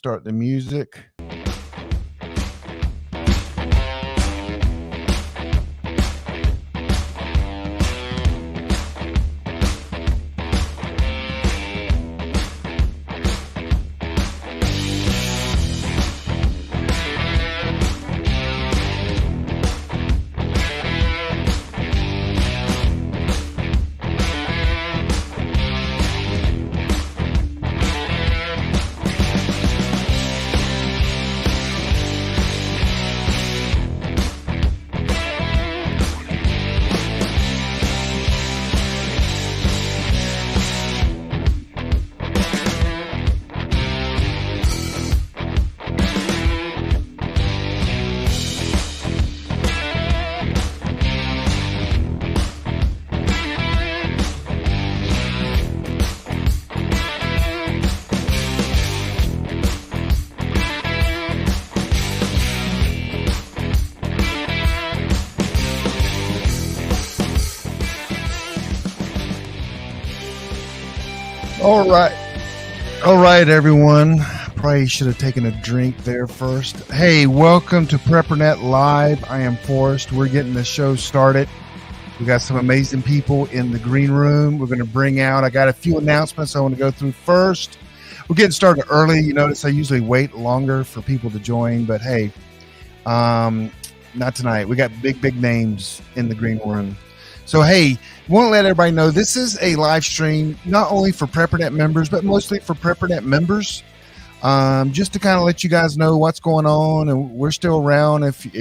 start the music. All right, everyone. Probably should have taken a drink there first. Hey, welcome to PrepperNet Live. I am Forrest. We're getting the show started. We got some amazing people in the green room. We're going to bring out, I got a few announcements I want to go through first. We're getting started early. You notice I usually wait longer for people to join, but hey, not tonight. We got big names in the green room. So, hey, want to let everybody know this is a live stream, not only for PrepperNet members, but mostly for PrepperNet members, just to kind of let you guys know what's going on. And we're still around if you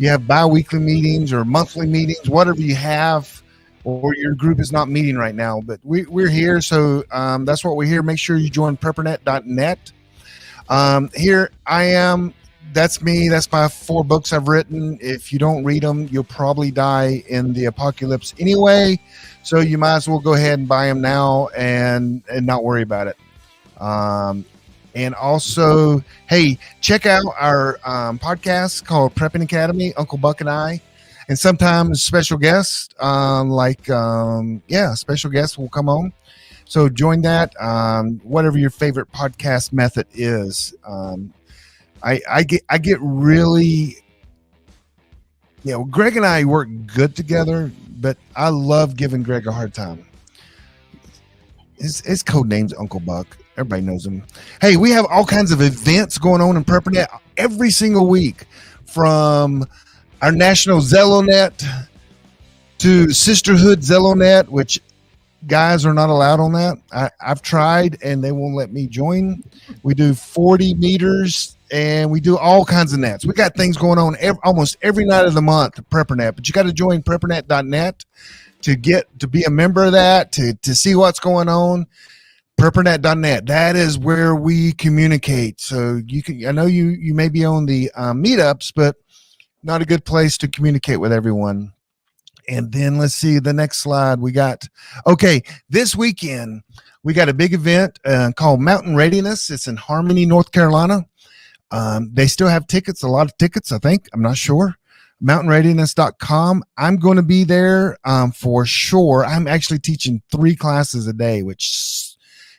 have bi-weekly meetings or monthly meetings, whatever you have, or your group is not meeting right now. But we're here, so that's what we're here. Make sure you join PrepperNet.net. Here I am. That's me. That's my 4 books I've written. If you don't read them, you'll probably die in the apocalypse anyway. So you might as well go ahead and buy them now and not worry about it. And also, hey, check out our podcast called Prepping Academy, Uncle Buck and I. And sometimes special guests, special guests will come on. So join that, whatever your favorite podcast method is. I get really, Greg and I work good together, but I love giving Greg a hard time. His code name's Uncle Buck. Everybody knows him. Hey, we have all kinds of events going on in PrepperNet every single week, from our national Zellonet to Sisterhood Zellonet, which guys are not allowed on that. I've tried and they won't let me join. We do 40 meters. And we do all kinds of nets. We got things going on almost every night of the month at PrepperNet, but you got to join PrepperNet.net to be a member of that, to see what's going on. PrepperNet.net. That is where we communicate. So I know you may be on the meetups, but not a good place to communicate with everyone. And then let's see the next slide. This weekend we got a big event called Mountain Readiness. It's in Harmony, North Carolina. They still have tickets, a lot of tickets, I think. I'm not sure. mountainreadiness.com. I'm going to be there for sure. I'm actually teaching 3 classes a day, which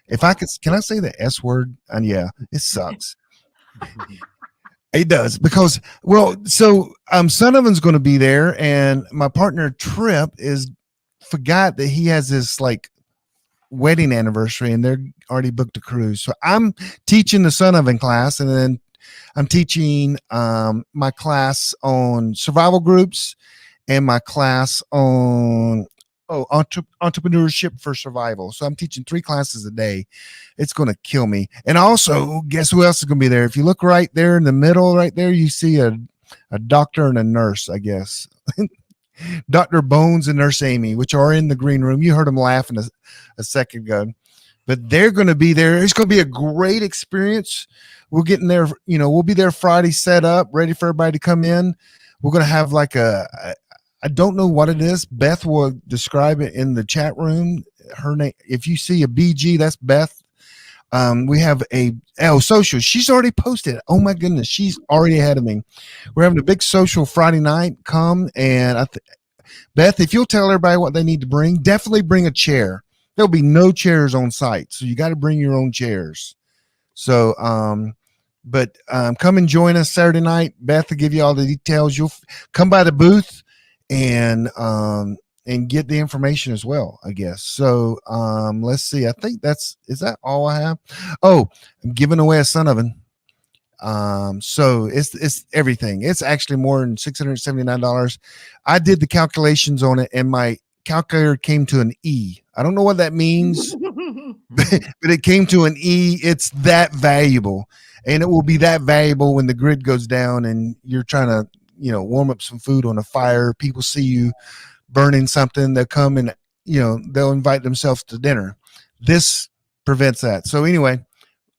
can I say the S word? And yeah, it sucks. It does, because, Sonovan's going to be there, and my partner Trip forgot that he has this wedding anniversary, and they're already booked a cruise. So I'm teaching the Sonovan class, and then I'm teaching my class on survival groups and my class on entrepreneurship for survival. So I'm teaching 3 classes a day. It's going to kill me. And also, guess who else is going to be there? If you look right there in the middle, right there, you see a doctor and a nurse, I guess. Dr. Bones and Nurse Amy, which are in the green room. You heard them laughing a second ago. But they're going to be there. It's going to be a great experience. We're getting there, we'll be there Friday set up, ready for everybody to come in. We're going to have I don't know what it is. Beth will describe it in the chat room. Her name, if you see a BG, that's Beth. We have social. She's already posted. Oh my goodness. She's already ahead of me. We're having a big social Friday night. Come and Beth, if you'll tell everybody what they need to bring, definitely bring a chair. There'll be no chairs on site. So you got to bring your own chairs. So, but come and join us Saturday night. Beth will give you all the details. You'll come by the booth and get the information as well, I guess. So let's see. I think is that all I have? Oh, I'm giving away a sun oven. So it's everything. It's actually more than $679. I did the calculations on it, and my calculator came to an E. I don't know what that means, but it came to an E. It's that valuable, and it will be that valuable when the grid goes down and you're trying to, warm up some food on a fire. People see you burning something, they'll come and, they'll invite themselves to dinner. This prevents that. So anyway,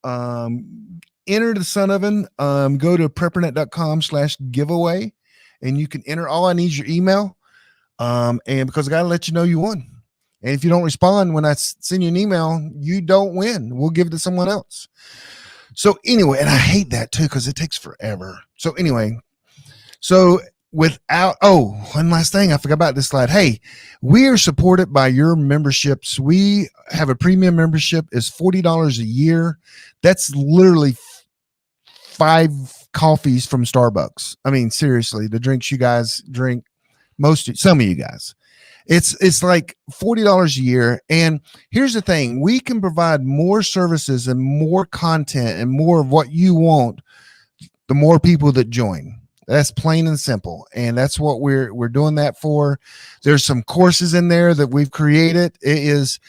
enter the sun oven. Go to preppernet.com/giveaway, and you can enter. All I need is your email. And because I got to let you know you won. And if you don't respond when I send you an email, you don't win. We'll give it to someone else. So anyway, and I hate that too, because it takes forever. So anyway, one last thing I forgot about this slide. Hey, we are supported by your memberships. We have a premium membership. It's $40 a year. That's literally 5 coffees from Starbucks. I mean, seriously, the drinks you guys drink, some of you guys, it's like $40 a year. And here's the thing, we can provide more services and more content and more of what you want, the more people that join. That's plain and simple. And that's what we're doing that for. There's some courses in there that we've created. It is,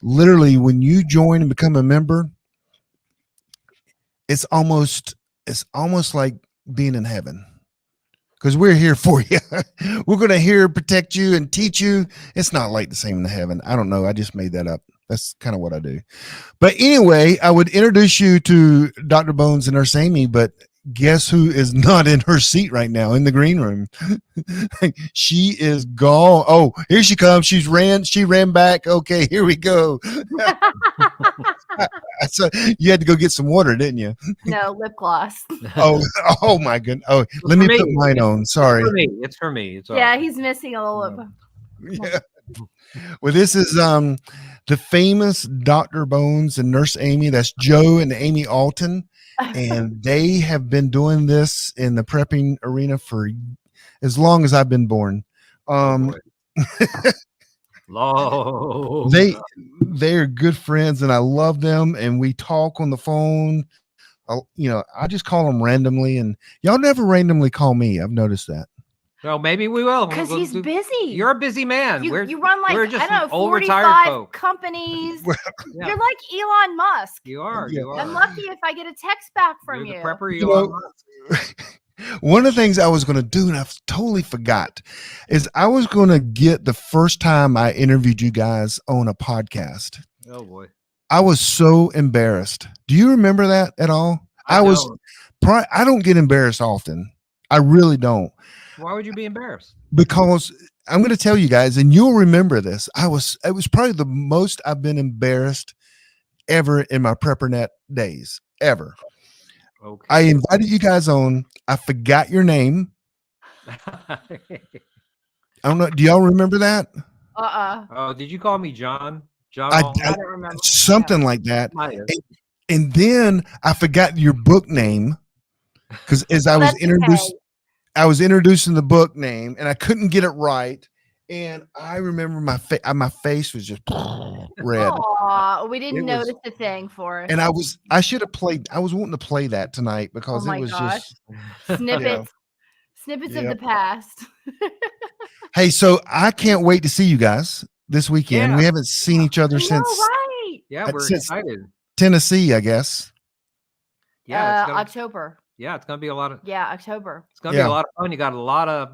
literally when you join and become a member, it's almost like being in heaven. Because we're here for you. We're going to protect you and teach you. It's not like the same in heaven. I don't know. I just made that up. That's kind of what I do. But anyway, I would introduce you to Dr. Bones and Nurse Amy, but guess who is not in her seat right now in the green room? She is gone. Oh, here she comes. She ran back. Okay, here we go. So you had to go get some water, didn't you? No, lip gloss. Oh my goodness. Oh, let me put mine on. Sorry. It's for me. It's yeah, he's missing a little lip. Yeah. Well, this is the famous Dr. Bones and Nurse Amy. That's Joe and Amy Alton. And they have been doing this in the prepping arena for as long as I've been born. They're good friends, and I love them, and we talk on the phone. I just call them randomly, and y'all never randomly call me. I've noticed that. Well, maybe we will. Because he's busy. You're a busy man. You run like, we're just 45 companies. Yeah. You're like Elon Musk. You are. Yeah. You are. I'm lucky if I get a text back from you. The prepper Elon Musk. One of the things I was going to do, and I totally forgot, is I was going to get the first time I interviewed you guys on a podcast. Oh, boy. I was so embarrassed. Do you remember that at all? I don't get embarrassed often. I really don't. Why would you be embarrassed? Because I'm going to tell you guys, and you'll remember this. It was probably the most I've been embarrassed ever in my PrepperNet days, ever. Okay. I invited you guys on. I forgot your name. I don't know. Do y'all remember that? Oh, did you call me John? I don't remember. Something like that. And then I forgot your book name because as I was introduced. Okay. I was introducing the book name and I couldn't get it right. And I remember my face was just red. Aww, we didn't notice the thing for it. And I was wanting to play that tonight because it was just snippets of the past. Hey, so I can't wait to see you guys this weekend. Yeah. We haven't seen each other since we're excited. Tennessee, I guess. Yeah, October. Yeah, it's going to be a lot of... Yeah, October. It's going to be a lot of fun. You got a lot of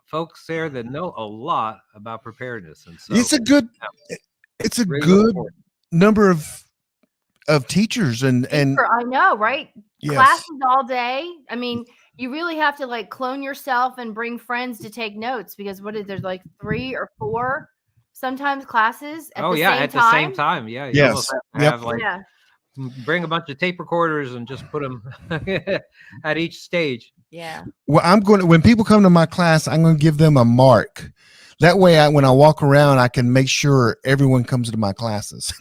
folks there that know a lot about preparedness. And so it's a good number of teachers and I know, right? Yes. Classes all day. I mean, you really have to like clone yourself and bring friends to take notes because there's like 3 or 4 sometimes classes at the same time. Yeah. You yes. have bring a bunch of tape recorders and just put them at each stage. Yeah. Well, when people come to my class, I'm going to give them a mark. That way, when I walk around, I can make sure everyone comes to my classes.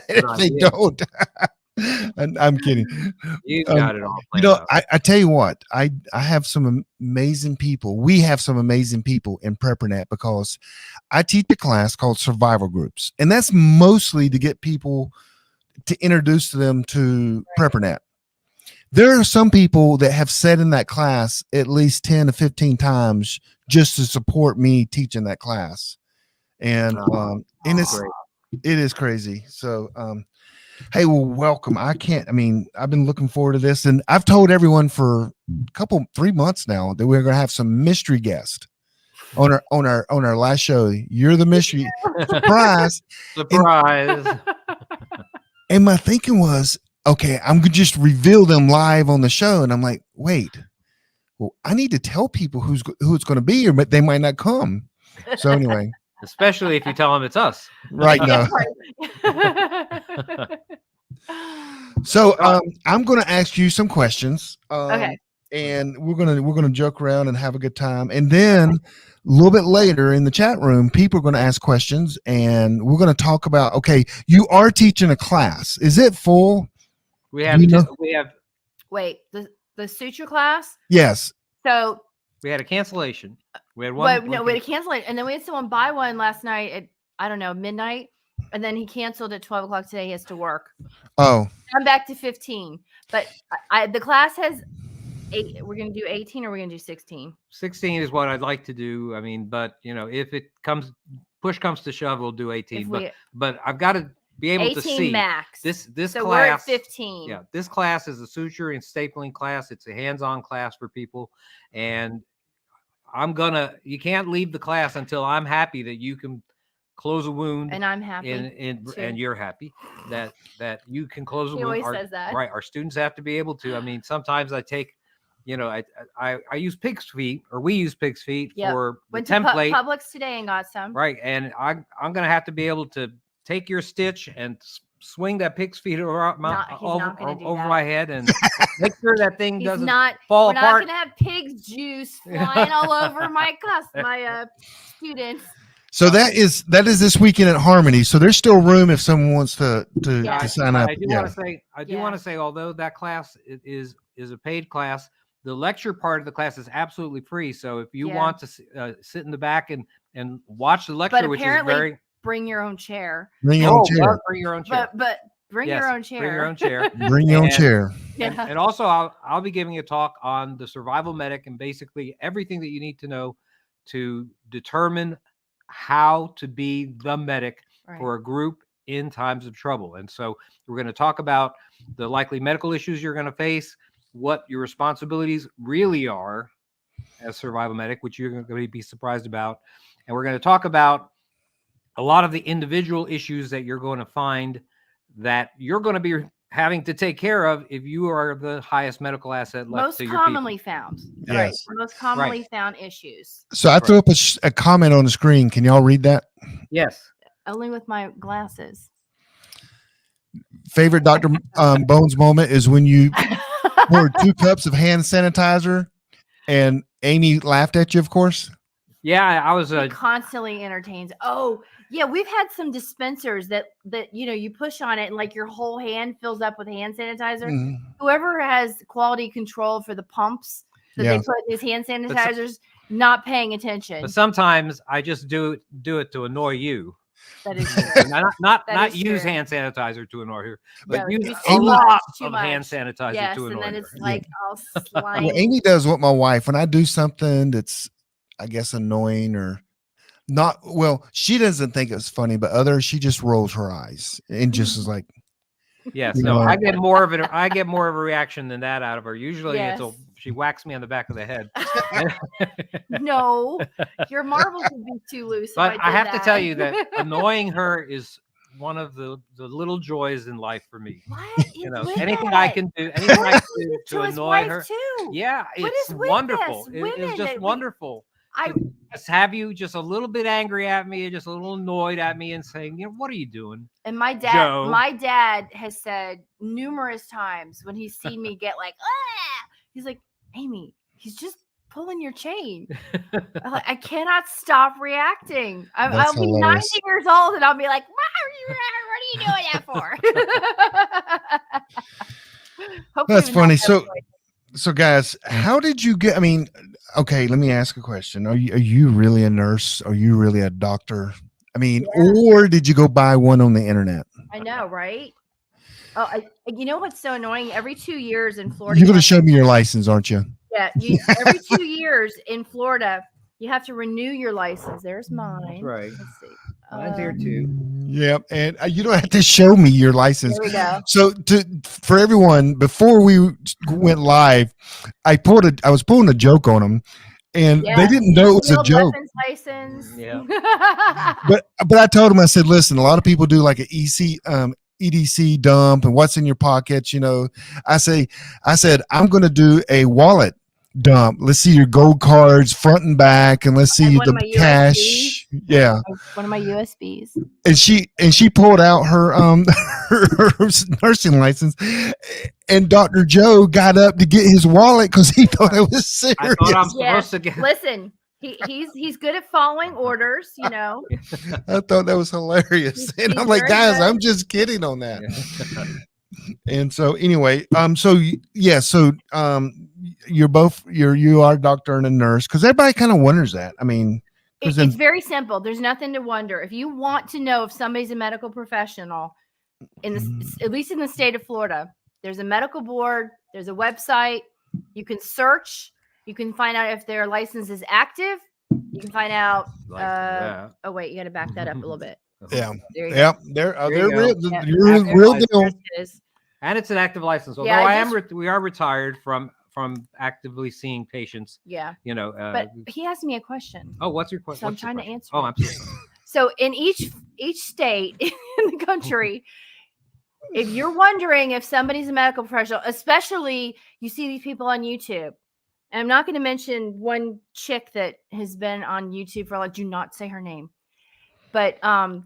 If they don't. I'm kidding. You got it all planned out. I tell you what, I have some amazing people. We have some amazing people in PrepperNet because I teach a class called Survival Groups, and that's mostly to get people to introduce them to PrepperNet. There are some people that have said in that class at least 10 to 15 times just to support me teaching that class. And it is crazy. So hey, well, welcome. I've been looking forward to this, and I've told everyone for 3 months now that we're gonna have some mystery guest on our last show. You're the mystery surprise. And my thinking was, okay, I'm gonna just reveal them live on the show, and I'm like, wait, well, I need to tell people who it's going to be here, but they might not come. So anyway, especially if you tell them it's us, right now. So I'm going to ask you some questions. Okay. And we're gonna joke around and have a good time, and then a little bit later in the chat room, people are going to ask questions, and we're going to talk about. Okay, you are teaching a class. Is it full? We have. Wait, the suture class. Yes. So we had a cancellation. We had one. We had a cancellation, and then we had someone buy one last night at midnight, and then he canceled at 12 o'clock today. He has to work. Oh. I'm back to 15, but the class has 8. We're going to do 18, or we're going to do 16. 16 is what I'd like to do. I mean, but if push comes to shove, we'll do 18. But I've got to be able to see max. This so class. We're at 15. Yeah, this class is a suture and stapling class. It's a hands-on class for people, and you can't leave the class until I'm happy that you can close a wound, and I'm happy, and you're happy that you can close a wound. He always says that. Right, our students have to be able to. I mean, sometimes I take. I use pig's feet, or we use pig's feet for the template. Publix today and got some. Right, and I'm going to have to be able to take your stitch and swing that pig's feet over my head and make sure that thing doesn't fall apart. We're not going to have pig's juice flying all over my students. So that is this weekend at Harmony. So there's still room if someone wants to sign up. I do want to say, although that class is a paid class, the lecture part of the class is absolutely free. So if you want to sit in the back and watch the lecture, which is very bring your own chair. Bring your own chair. But bring your own chair. Bring your own chair. Bring your own chair. And also, I'll be giving a talk on the survival medic and basically everything that you need to know to determine how to be the medic for a group in times of trouble. And so we're going to talk about the likely medical issues you're going to face, what your responsibilities really are as survival medic, which you're going to be surprised about. And we're going to talk about a lot of the individual issues that you're going to find that you're going to be having to take care of if you are the highest medical asset left to your people. Most commonly found. Yes. Right. Most commonly found issues. So I threw up a comment on the screen. Can y'all read that? Yes. Only with my glasses. Favorite Dr. Bones moment is when you poured 2 cups of hand sanitizer and Amy laughed at you, of course. Yeah, I was constantly entertained. Oh, yeah, we've had some dispensers that you push on it and like your whole hand fills up with hand sanitizer. Mm-hmm. Whoever has quality control for the pumps that they put these hand sanitizers, not paying attention. But sometimes I just do it to annoy you. That is true. not use hand sanitizer to annoy her, but use a lot of hand sanitizer to annoy her. Yes, and then it's like all slimy. Well, Amy does what my wife, when I do something that's, I guess, annoying or not, she doesn't think it's funny, but she just rolls her eyes and just is like, yes, no, I get more of a reaction than that out of her. Usually until she whacks me on the back of the head. No, your marbles would be too loose. But I have to tell you that annoying her is one of the little joys in life for me. What? Anything I can do to annoy her. Too. Yeah, it's wonderful. It's just wonderful. I just have you just a little bit angry at me, just a little annoyed at me, and saying, what are you doing? And my dad has said numerous times when he's seen me get like, he's like, Amy, he's just pulling your chain. I cannot stop reacting. I'll be 90 years old and I'll be like, what are you doing that for? That's funny. So guys, how did you get? I mean, okay, let me ask a question. Are you really a nurse? Are you really a doctor? I mean, or did you go buy one on the internet? I know, right? Oh, you know what's so annoying? Every 2 years in Florida, You're going to show me your license, aren't you? Yeah, every 2 years in Florida, you have to renew your license. There's mine. That's right. Let's see. Mine's here too. Yep, and you don't have to show me your license. There we go. So, for everyone, before we went live, I was pulling a joke on them, and they didn't know it was a joke. License. Yeah. but I told them, I said, listen, a lot of people do like an EDC dump and what's in your pockets. You know, I said, I'm going to do a wallet dump. Let's see your gold cards front and back, and let's see the cash. USBs. Yeah, one of my USBs. And she pulled out her her nursing license, and Dr. Joe got up to get his wallet because he thought it was serious. I thought I'm supposed to get. Listen, he's good at following orders. You know. I thought that was hilarious, and I'm like, guys, I'm just kidding on that. Yeah. And so anyway, you are a doctor and a nurse, because everybody kind of wonders that. I mean, it's very simple. There's nothing to wonder. If you want to know if somebody's a medical professional, at least in the state of Florida, there's a medical board, there's a website. You can search. You can find out if their license is active. You can find out. Oh wait, you got to back that up a little bit. Yeah. They're real deal. And it's an active license. Although we are retired from actively seeing patients. Yeah. You know. But he asked me a question. Oh, what's your question? So I'm trying to answer. Oh, I'm sorry. So in each state in the country, if you're wondering if somebody's a medical professional, especially you see these people on YouTube, and I'm not going to mention one chick that has been on YouTube for do not say her name. But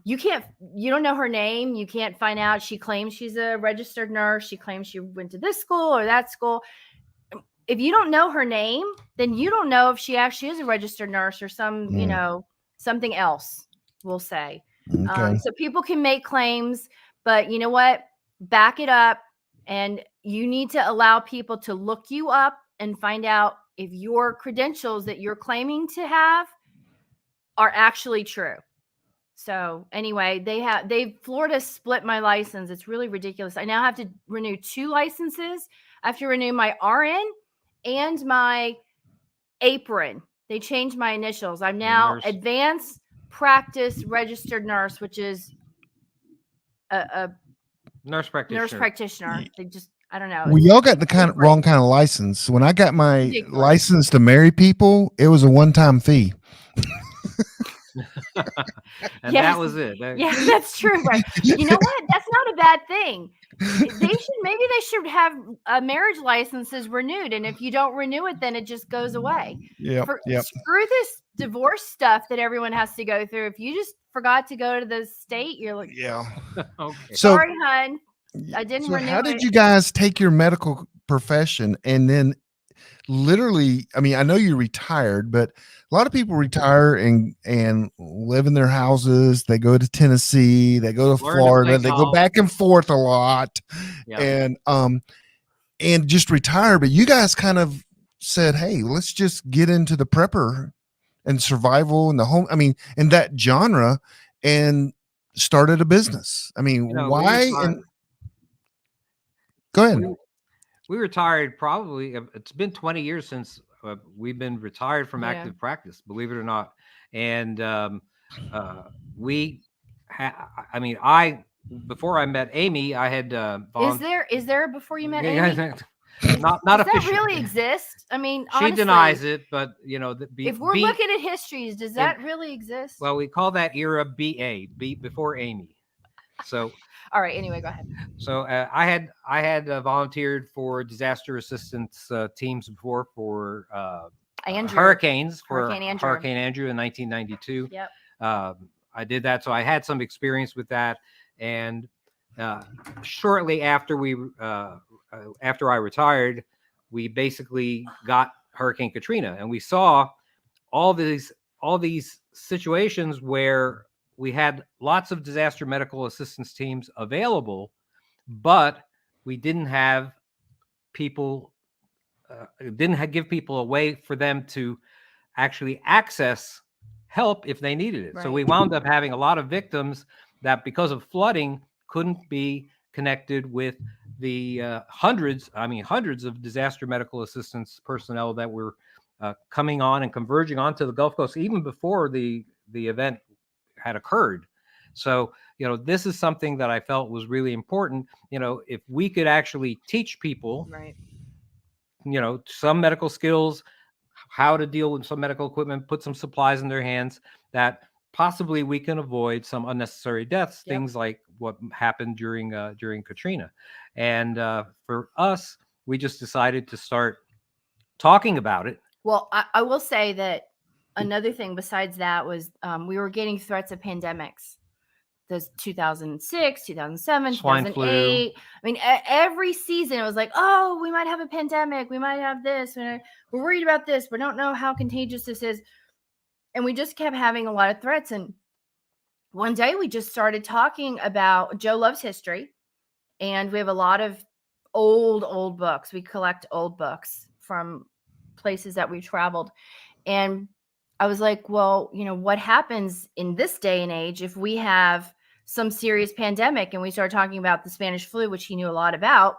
you don't know her name. You can't find out. She claims she's a registered nurse. She claims she went to this school or that school. If you don't know her name, then you don't know if she actually is a registered nurse or something else, we'll say. Okay. So people can make claims, but you know what? Back it up. And you need to allow people to look you up and find out if your credentials that you're claiming to have are actually true. So anyway, Florida split my license. It's really ridiculous. I now have to renew 2 licenses. I have to renew my RN and my apron. They changed my initials. I'm now advanced practice registered nurse, which is a nurse practitioner. They just, I don't know. Well, y'all got the wrong kind of license. When I got my license to marry people, it was a one-time fee. And that was it. Yeah, that's true. Right. You know what? That's not a bad thing. They should have marriage licenses renewed. And if you don't renew it, then it just goes away. Screw this divorce stuff that everyone has to go through. If you just forgot to go to the state, you're like, okay. Sorry, hon. I didn't renew it. How did you guys take your medical profession and then literally, I mean, I know you retired, but a lot of people retire and live in their houses. They go to Tennessee, they go to Florida, they go back and forth a lot, and just retire. But you guys kind of said, hey, let's just get into the prepper and survival and the home. I mean, in that genre, and started a business. I mean, why? Go ahead. We retired probably. It's been 20 years since we've been retired from active practice, believe it or not. And before I met Amy, I had is there before you met Amy? Not does officially. That really exist? I mean, she honestly, denies it, but if we're looking at histories, does that really exist? Well, we call that era BA, before Amy. So. All right. Anyway, go ahead. So I had volunteered for disaster assistance teams before for hurricanes, Hurricane Andrew in 1992. Yep. I did that, so I had some experience with that. And shortly after after I retired, we basically got Hurricane Katrina, and we saw all these situations where we had lots of disaster medical assistance teams available, but we didn't have people, give people a way for them to actually access help if they needed it. Right. So we wound up having a lot of victims that, because of flooding, couldn't be connected with the hundreds of disaster medical assistance personnel that were coming on and converging onto the Gulf Coast even before the event had occurred. So, this is something that I felt was really important. If we could actually teach people, right, some medical skills, how to deal with some medical equipment, put some supplies in their hands, that possibly we can avoid some unnecessary deaths, things like what happened during Katrina. And for us, we just decided to start talking about it. Well, I will say that another thing besides that was we were getting threats of pandemics. There's 2006, 2007, swine 2008. flu. I mean, every season it was like, oh, we might have a pandemic. We might have this. We're worried about this. We don't know how contagious this is. And we just kept having a lot of threats. And one day we just started talking about, Joe loves history. And we have a lot of old books. We collect old books from places that we've traveled. And I was like, well, what happens in this day and age if we have some serious pandemic? And we started talking about the Spanish flu, which he knew a lot about.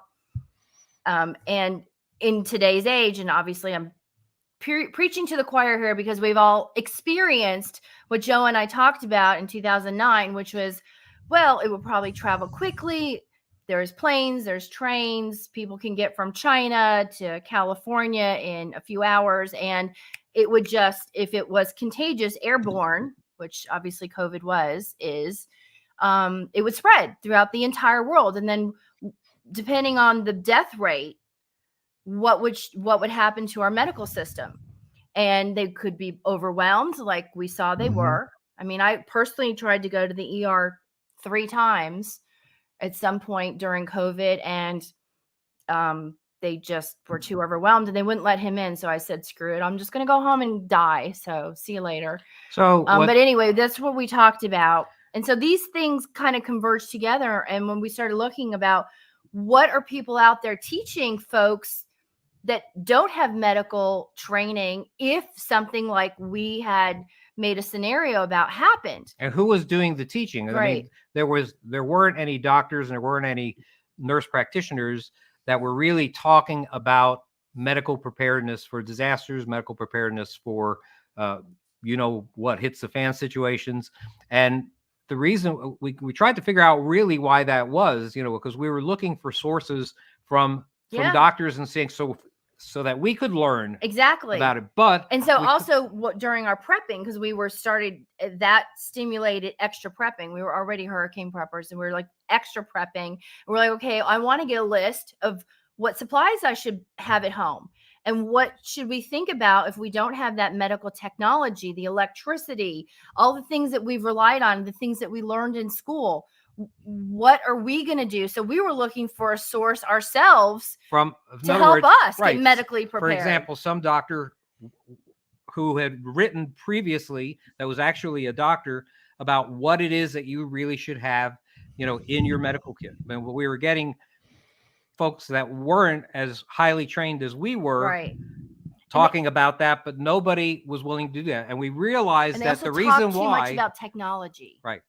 And in today's age, and obviously I'm preaching to the choir here because we've all experienced what Joe and I talked about in 2009, which was, well, it will probably travel quickly. There's planes, there's trains. People can get from China to California in a few hours. And it would just, if it was contagious, airborne, which obviously COVID is, it would spread throughout the entire world. And then depending on the death rate, what would happen to our medical system? And they could be overwhelmed, like we saw they were. I mean, I personally tried to go to the ER 3 times at some point during COVID, and they just were too overwhelmed and they wouldn't let him in. So I said, screw it. I'm just going to go home and die. So see you later. So, but anyway, that's what we talked about. And so these things kind of converged together. And when we started looking about what are people out there teaching folks that don't have medical training, if something like we had made a scenario about happened. And who was doing the teaching? Right. I mean, there weren't any doctors and there weren't any nurse practitioners that were really talking about medical preparedness for disasters, medical preparedness for, what hits the fan situations. And the reason we tried to figure out really why that was, because we were looking for sources from doctors and saying, so that we could learn exactly about it. But and so also during our prepping, because we were started, that stimulated extra prepping. We were already hurricane preppers and we were like extra prepping. And we're like, okay, I want to get a list of what supplies I should have at home. And what should we think about if we don't have that medical technology, the electricity, all the things that we've relied on, the things that we learned in school? What are we going to do? So we were looking for a source ourselves to help us get medically prepared. For example, some doctor who had written previously, that was actually a doctor, about what it is that you really should have, in your medical kit. And we were getting folks that weren't as highly trained as we were talking about that, but nobody was willing to do that. And we realized that the reason why, too much about technology. Right.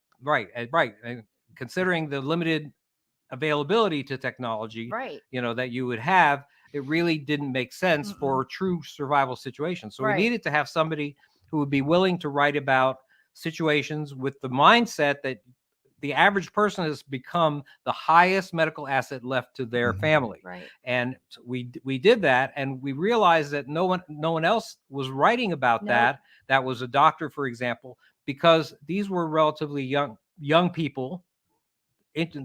And considering the limited availability to technology, that you would have, it really didn't make sense for true survival situations. So we needed to have somebody who would be willing to write about situations with the mindset that the average person has become the highest medical asset left to their family. And we did that, and we realized that no one else was writing about that. That was a doctor, for example, because these were relatively young people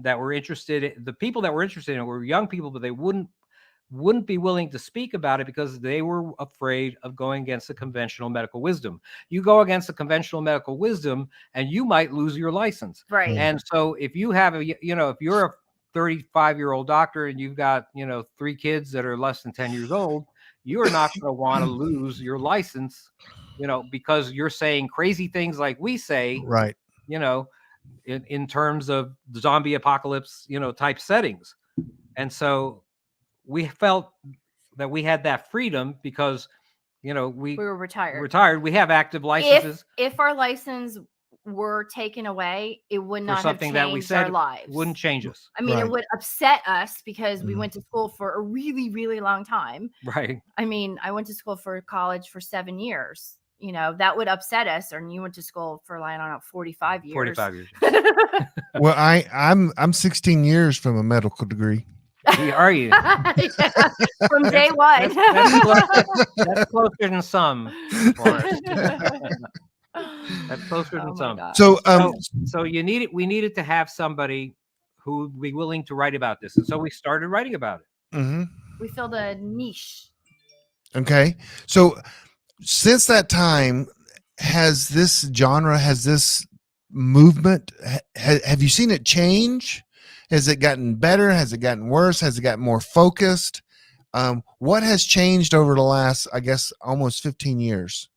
that were interested. The people that were interested in it were young people, but they wouldn't be willing to speak about it because they were afraid of going against the conventional medical wisdom. You go against the conventional medical wisdom and you might lose your license. And so if you have if you're a 35-year-old doctor and you've got, 3 kids that are less than 10 years old, you are not going to want to lose your license, because you're saying crazy things like we say, in terms of the zombie apocalypse, type settings. And so we felt that we had that freedom because, we were retired. We have active licenses. If our license were taken away, it would not have changed that we said our lives. It wouldn't change us. I mean, it would upset us because we went to school for a really, really long time. Right. I mean, I went to school for college for 7 years. That would upset us. Or you went to school for 45 years. 45 years. Well, I'm 16 years from a medical degree. Are you? Yeah, from day one. That's closer than some. That's closer than some. God. So we needed to have somebody who would be willing to write about this, and so we started writing about it. Mm-hmm. We filled a niche. Okay, so since that time, has this movement? Have you seen it change? Has it gotten better? Has it gotten worse? Has it gotten more focused? What has changed over the last, I guess, almost 15 years?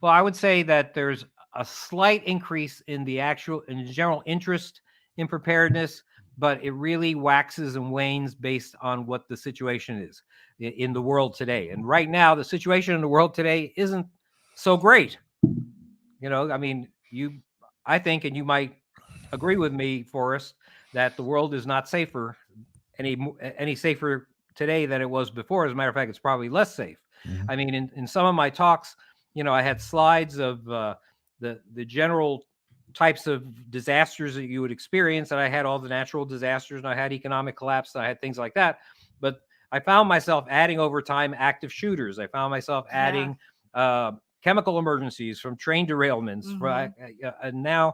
Well, I would say that there's a slight increase in general interest in preparedness, but it really waxes and wanes based on what the situation is in the world today. And right now, the situation in the world today isn't so great. I think, and you might agree with me, Forrest, that the world is not any safer today than it was before. As a matter of fact, it's probably less safe. Mm-hmm. I mean, in some of my talks, I had slides of the general types of disasters that you would experience, and I had all the natural disasters, and I had economic collapse, and I had things like that. But I found myself adding over time active shooters. I found myself adding chemical emergencies from train derailments. Mm-hmm.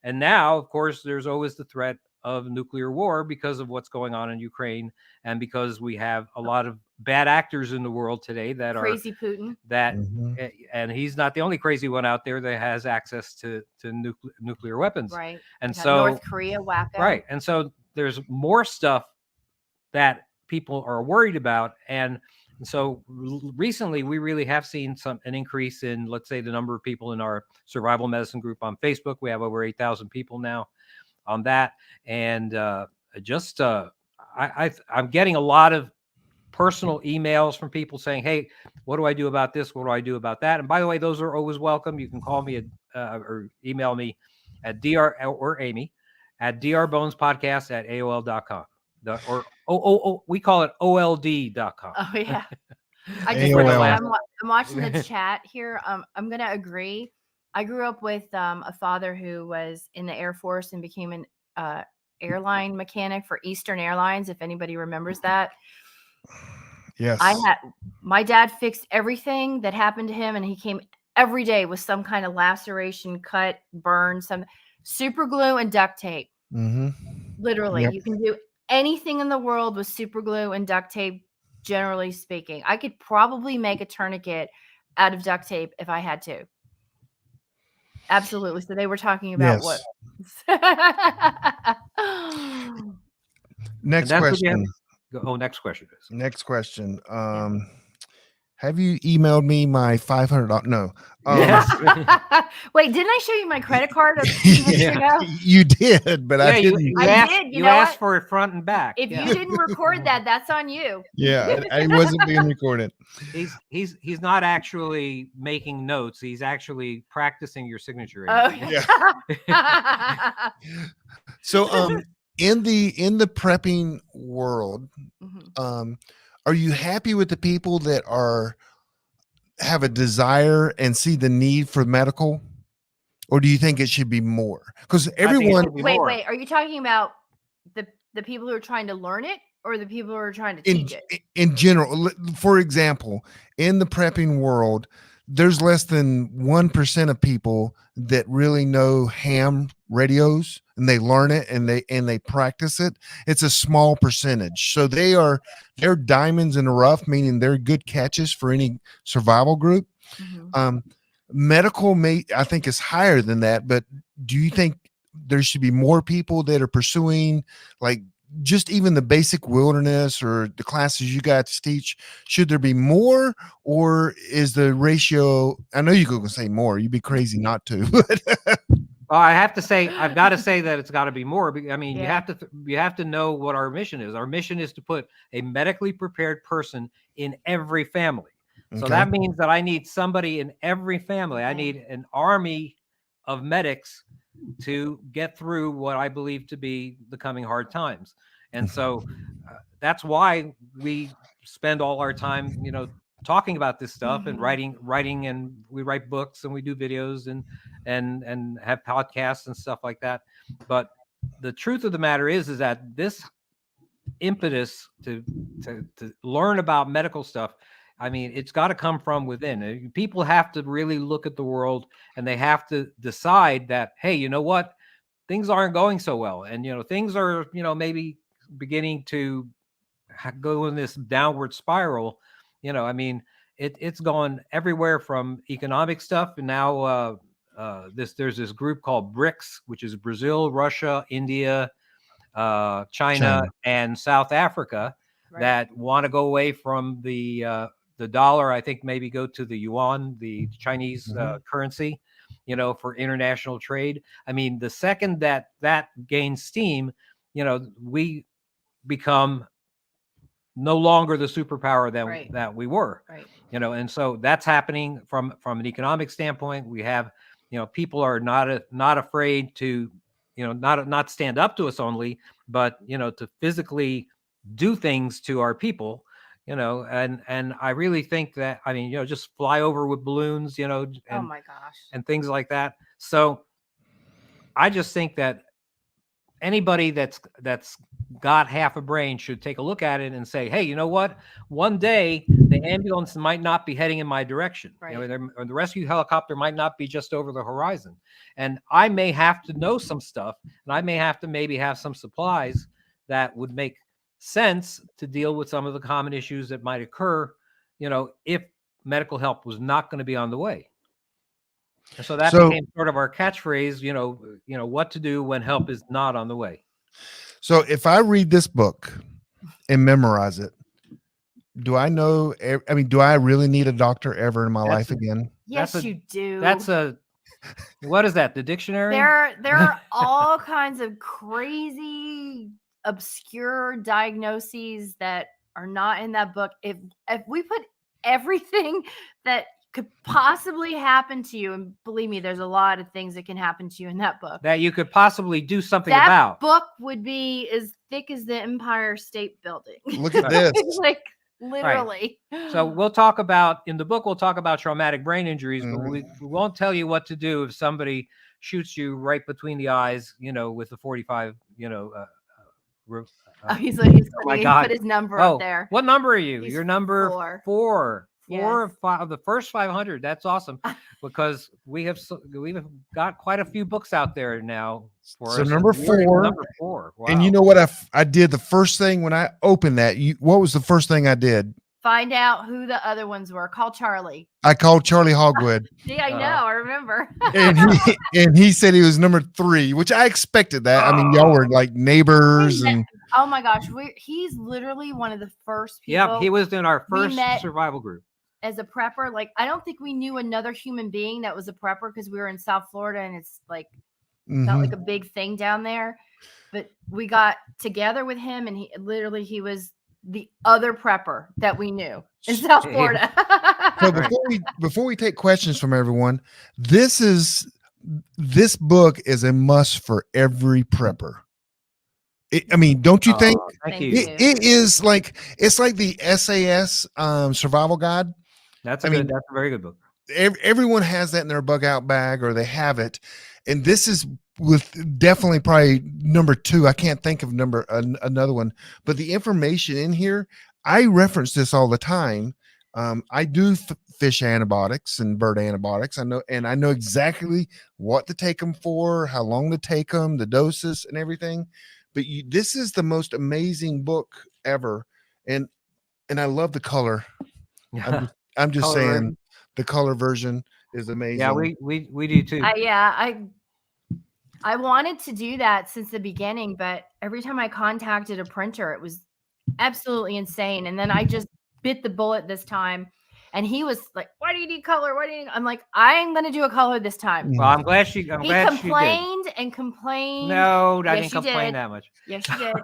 And now, of course, there's always the threat of nuclear war because of what's going on in Ukraine, and because we have a lot of bad actors in the world today that crazy Putin. And he's not the only crazy one out there that has access to nuclear weapons. Right. And so North Korea wacko. Right. And so there's more stuff that people are worried about. And so recently we really have seen an increase in, let's say, the number of people in our survival medicine group on Facebook. We have over 8,000 people now on that. And I'm getting a lot of personal emails from people saying, hey, what do I do about this? What do I do about that? And by the way, those are always welcome. You can call me or email me at or Amy at drbonespodcast@aol.com. We call it OLD.com. Oh, yeah. I'm watching the chat here. I'm going to agree. I grew up with a father who was in the Air Force and became an airline mechanic for Eastern Airlines, if anybody remembers that. Yes. My dad fixed everything that happened to him, and he came every day with some kind of laceration, cut, burn, some super glue and duct tape. Mm-hmm. Literally, you can do anything in the world with super glue and duct tape, generally speaking. I could probably make a tourniquet out of duct tape if I had to. Absolutely. So they were talking about what? Next question. Next question. Next question. Have you emailed me my $500? No. Wait, didn't I show you my credit card a few weeks ago? You did, but I didn't. You asked for it front and back. If you didn't record that, that's on you. Yeah, it wasn't being recorded. He's not actually making notes. He's actually practicing your signature. Oh, yeah. So, in the prepping world, are you happy with the people that have a desire and see the need for medical, or do you think it should be more? Because everyone. Wait. Are you talking about the people who are trying to learn it, or the people who are trying to teach it? In general, for example, in the prepping world, there's less than 1% of people that really know ham radios, and they learn it and they practice it. It's a small percentage. So they're diamonds in the rough, meaning they're good catches for any survival group. Mm-hmm. Medical I think is higher than that, but do you think there should be more people that are pursuing, like, just even the basic wilderness or the classes you got to teach? Should there be more, or is the ratio? I know you're going to say more. You'd be crazy not to. Well, I've got to say that it's got to be more. I mean, Yeah. you have to know what our mission is. Our mission is to put a medically prepared person in every family. So that means that I need somebody in every family. I need an army of medics to get through what I believe to be the coming hard times. And so that's why we spend all our time, talking about this stuff and writing, and we write books and we do videos and have podcasts and stuff like that. But the truth of the matter is that this impetus to learn about medical stuff, I mean, it's got to come from within. People have to really look at the world, and they have to decide that, hey, you know what? Things aren't going so well. And, things are, maybe beginning to go in this downward spiral. I mean, it's gone everywhere from economic stuff. And now there's this group called BRICS, which is Brazil, Russia, India, China, and South Africa, that want to go away from the dollar. I think maybe go to the yuan, the Chinese currency, for international trade. I mean, the second that gains steam, we become no longer the superpower that we were. And so that's happening from an economic standpoint. We have, people are not afraid to, not stand up to us only, but, to physically do things to our people, and I really think that, I mean, just fly over with balloons, and, oh my gosh, and things like that. So I just think that anybody that's got half a brain should take a look at it and say, hey, you know what? One day the ambulance might not be heading in my direction. Or the rescue helicopter might not be just over the horizon. And I may have to know some stuff, and I may have to maybe have some supplies that would make sense to deal with some of the common issues that might occur, if medical help was not going to be on the way. And so that became sort of our catchphrase, what to do when help is not on the way. So if I read this book and memorize it, do I know? I mean, do I really need a doctor ever in my life again? Yes, you do. What is that? The dictionary? There are all kinds of crazy, obscure diagnoses that are not in that book. If we put everything that could possibly happen to you, and believe me, there's a lot of things that can happen to you in that book that you could possibly do something about. That book would be as thick as the Empire State Building. Look at this. Like literally. Right. So we'll talk about traumatic brain injuries, but we won't tell you what to do if somebody shoots you right between the eyes, with the 45, he's put his number up there. What number are you? You're number 4. Yes. 5 of the first 500. That's awesome, because we've got quite a few books out there now for us. So number 4. Number 4. Wow. And you know what I did the first thing when I opened that? What was the first thing I did? Find out who the other ones were. Call Charlie. I called Charlie Hogwood. See, I know. I remember. and he said he was number 3, which I expected that. I mean, y'all were like neighbors. And oh my gosh, he's literally one of the first people. Yeah, he was in our first survival group. As a prepper, like I don't think we knew another human being that was a prepper because we were in South Florida and it's like not like a big thing down there. But we got together with him and he was the other prepper that we knew in South Florida. So before we take questions from everyone, this book is a must for every prepper. I mean, don't you think? Thank you. It is like, it's like the SAS survival guide. That's a very good book. Everyone has that in their bug out bag, or they have it. And this is definitely probably number 2. I can't think of another one, but the information in here, I reference this all the time. I do fish antibiotics and bird antibiotics. I know exactly what to take them for, how long to take them, the doses and everything. But this is the most amazing book ever. And I love the color. I'm just saying the color version is amazing. Yeah, we do too. I wanted to do that since the beginning, but every time I contacted a printer, it was absolutely insane. And then I just bit the bullet this time And he was like, why do you need color? Why do you need? I'm like, I'm going to do a color this time. Well, I'm glad she He complained and complained. No, I didn't complain that much. Yes, you did.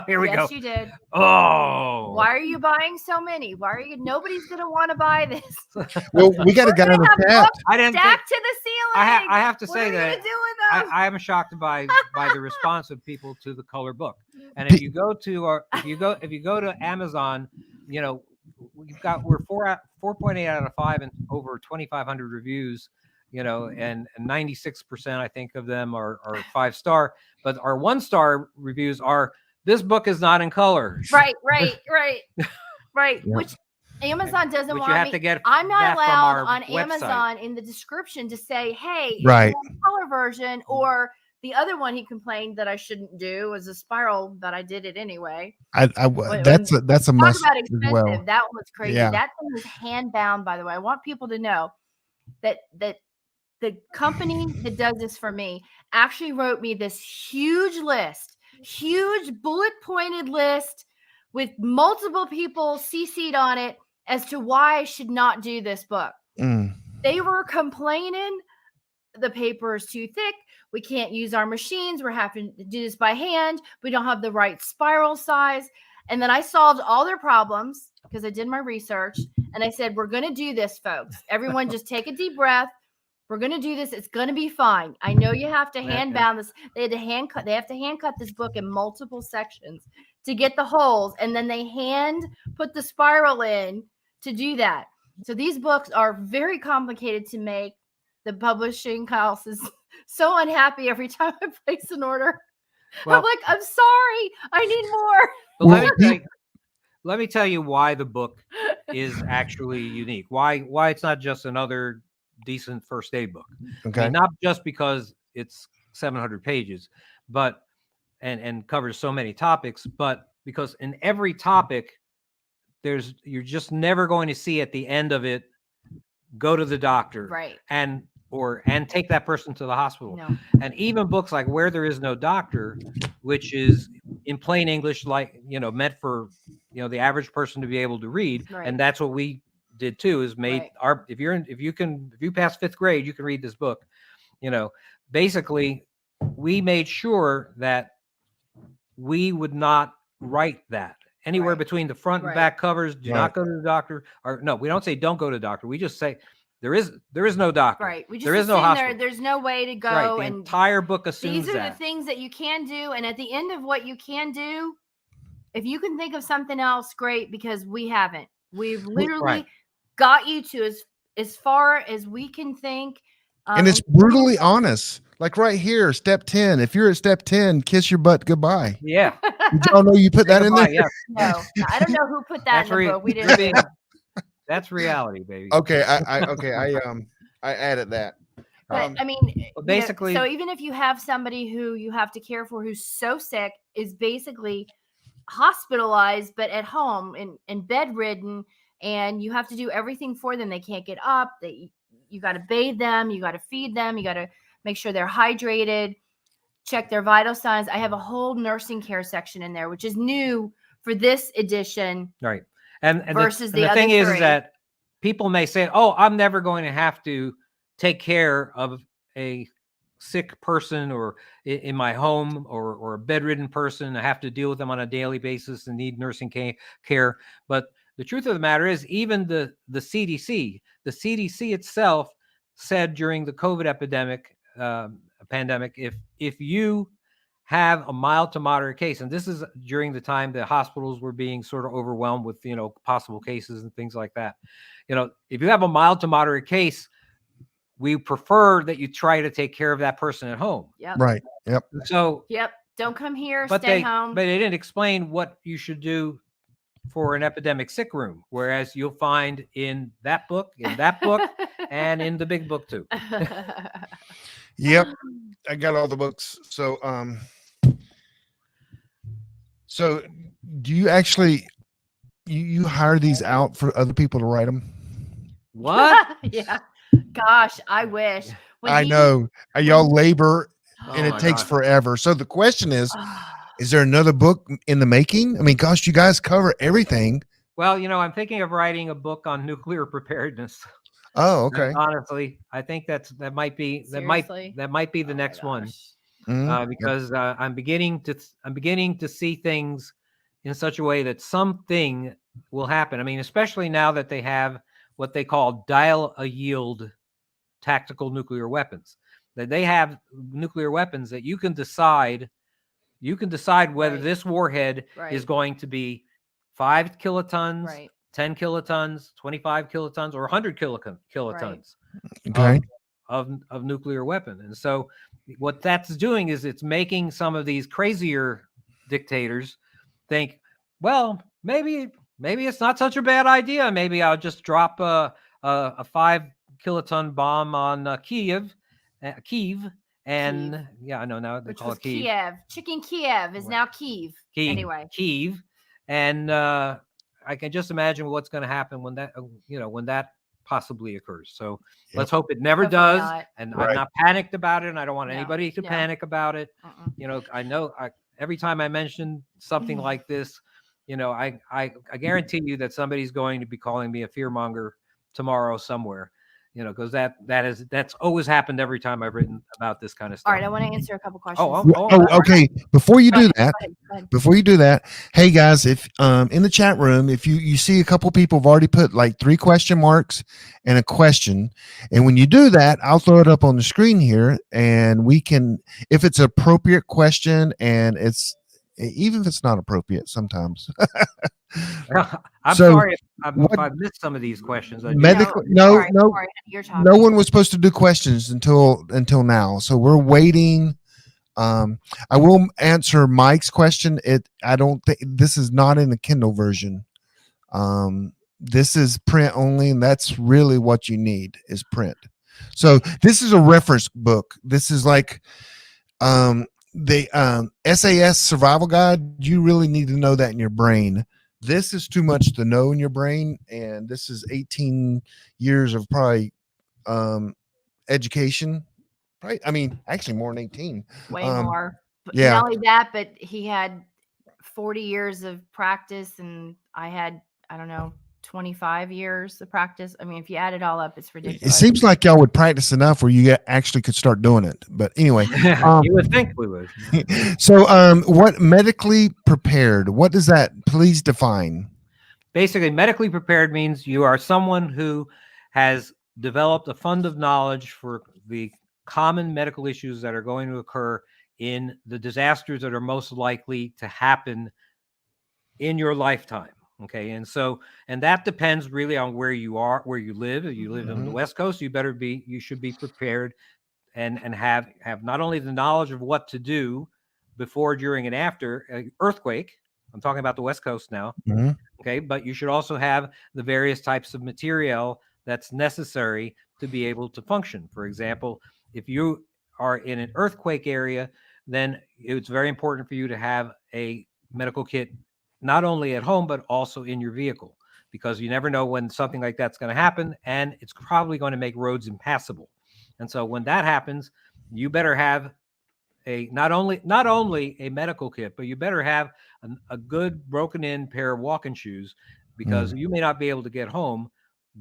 Here we go. Yes, you did. Oh. Why are you buying so many? Why are you? Nobody's going to want to buy this. Well, we got a guy in the chat. I didn't stacked to the ceiling. I have to say what are that you do with them? I am shocked by the response of people to the color book. And if you go to if you go to Amazon, you know, we're 4.8 out of 5 and over 2,500 reviews, you know, and 96% I think of them are 5-star, but our 1-star reviews are, this book is not in color. Right. Yep. Which Amazon doesn't want you have me. to get I'm not allowed on website. Amazon in the description to say, hey, right, it's a color version. Or the other one he complained that I shouldn't do was a spiral, but I did it anyway. That's a must about expensive. As well. That one was crazy. Yeah. That thing was hand bound, by the way. I want people to know that the company that does this for me actually wrote me this huge bullet pointed list with multiple people CC'd on it as to why I should not do this book. They were complaining the paper is too thick. We can't use our machines. We're having to do this by hand. We don't have the right spiral size. And then I solved all their problems because I did my research. And I said, we're going to do this, folks. Everyone just take a deep breath. We're going to do this. It's going to be fine. I know you have to hand bound this. They have to hand cut this book in multiple sections to get the holes. And then they hand put the spiral in to do that. So these books are very complicated to make. The publishing house is so unhappy every time I place an order. Well, I'm like, I'm sorry, I need more. But let me tell you why the book is actually unique. Why it's not just another decent first aid book. Okay. I mean, not just because it's 700 pages, but and covers so many topics, but because in every topic, you're just never going to see at the end of it, go to the doctor, right? And take that person to the hospital. No. And even books like Where There Is No Doctor, which is in plain English, like, you know, meant for, you know, the average person to be able to read. Right. And that's what we did too, is made if you pass 5th grade, you can read this book. You know, basically we made sure that we would not write that anywhere between the front and back covers. Do not go to the doctor. Or no, we don't say don't go to the doctor. We just say there is no doctor. Right. We just there is no hospital. There's no way to go. Right. The and entire book assumes these are the things that you can do. And at the end of what you can do, if you can think of something else, great, because we haven't. We've literally got you to as far as we can think. And it's brutally honest. Like right here, step 10. If you're at step 10, kiss your butt goodbye. Yeah. Did y'all know you put that in there? Yeah. No, I don't know who put that in the book. We didn't. That's reality, baby. Okay, I added that. But I mean, basically, so even if you have somebody who you have to care for who's so sick, is basically hospitalized, but at home and bedridden, and you have to do everything for them. They can't get up. You got to bathe them. You got to feed them. You got to make sure they're hydrated. Check their vital signs. I have a whole nursing care section in there, which is new for this edition. Right. And versus the thing is that people may say, oh, I'm never going to have to take care of a sick person or in my home or a bedridden person. I have to deal with them on a daily basis and need nursing care. But the truth of the matter is, even the CDC itself said during the COVID pandemic, if you have a mild to moderate case, and this is during the time the hospitals were being sort of overwhelmed with, you know, possible cases and things like that. You know, if you have a mild to moderate case, we prefer that you try to take care of that person at home. Yep. Right. Yep. So. Yep. Don't come here. Stay home. But they didn't explain what you should do for an epidemic sick room, whereas you'll find in that book, and in the big book too. Yep. I got all the books. So do you actually you hire these out for other people to write them? What? Yeah. Gosh, I wish. I know. Y'all labor and it takes forever. So the question is there another book in the making? I mean, gosh, you guys cover everything. Well, I'm thinking of writing a book on nuclear preparedness. Oh, okay. Honestly, I think that might be Seriously? that might be the next one, because I'm beginning to see things in such a way that something will happen. I mean, especially now that they have what they call dial-a-yield tactical nuclear weapons. That they have nuclear weapons that you can decide whether this warhead is going to be 5 kilotons, 10 kilotons, 25 kilotons, or 100 kilotons of nuclear weapon. And so what that's doing is it's making some of these crazier dictators think, well, maybe it's not such a bad idea. Maybe I'll just drop a 5 kiloton bomb on Kiev. And yeah, I know now they call it Kiev. Chicken Kiev is now Kiev. Anyway, Kiev, and I can just imagine what's going to happen when that possibly occurs. So let's hope it never does. And I'm not panicked about it, and I don't want anybody to panic about it. I know every time I mention something like this, I guarantee you that somebody's going to be calling me a fearmonger tomorrow somewhere. Because that's always happened every time I've written about this kind of stuff. All right, I want to answer a couple questions. Okay. Before you do that, hey guys, if in the chat room, if you see a couple people have already put like 3 question marks and a question, and when you do that, I'll throw it up on the screen here, and we can, if it's an appropriate question, and it's even if it's not appropriate sometimes. I'm sorry if I've missed some of these questions. No one was supposed to do questions until now, so we're waiting. I will answer Mike's question. I don't think this is not in the Kindle version. This is print only, and that's really what you need is print. So this is a reference book. This is like the SAS survival guide. You really need to know that in your brain. This is too much to know in your brain, and this is 18 years of probably education. Right? I mean, actually more than 18. Way more. But yeah. Not only that, but he had 40 years of practice, and I had, I don't know, 25 years of practice. I mean, if you add it all up, it's ridiculous. It seems like y'all would practice enough where you actually could start doing it. But anyway, you would think we would. So, what medically prepared? What does that? Please define. Basically, medically prepared means you are someone who has developed a fund of knowledge for the common medical issues that are going to occur in the disasters that are most likely to happen in your lifetime. Okay. And that depends really on where you live. If you live on the West Coast, you should be prepared and have not only the knowledge of what to do before, during, and after an earthquake. I'm talking about the West Coast now. Okay. But you should also have the various types of material that's necessary to be able to function. For example, if you are in an earthquake area, then it's very important for you to have a medical kit not only at home, but also in your vehicle, because you never know when something like that's going to happen, and it's probably going to make roads impassable. And so when that happens, you better have not only a medical kit, but you better have a good broken in pair of walking shoes, because you may not be able to get home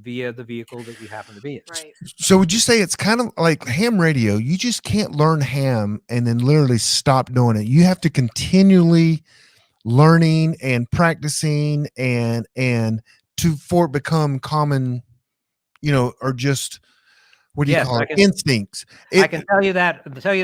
via the vehicle that you happen to be in. Right. So would you say it's kind of like ham radio? You just can't learn ham and then literally stop doing it. You have to continually learning and practicing and for it become common, or just, what do you call it? Instincts. I can tell you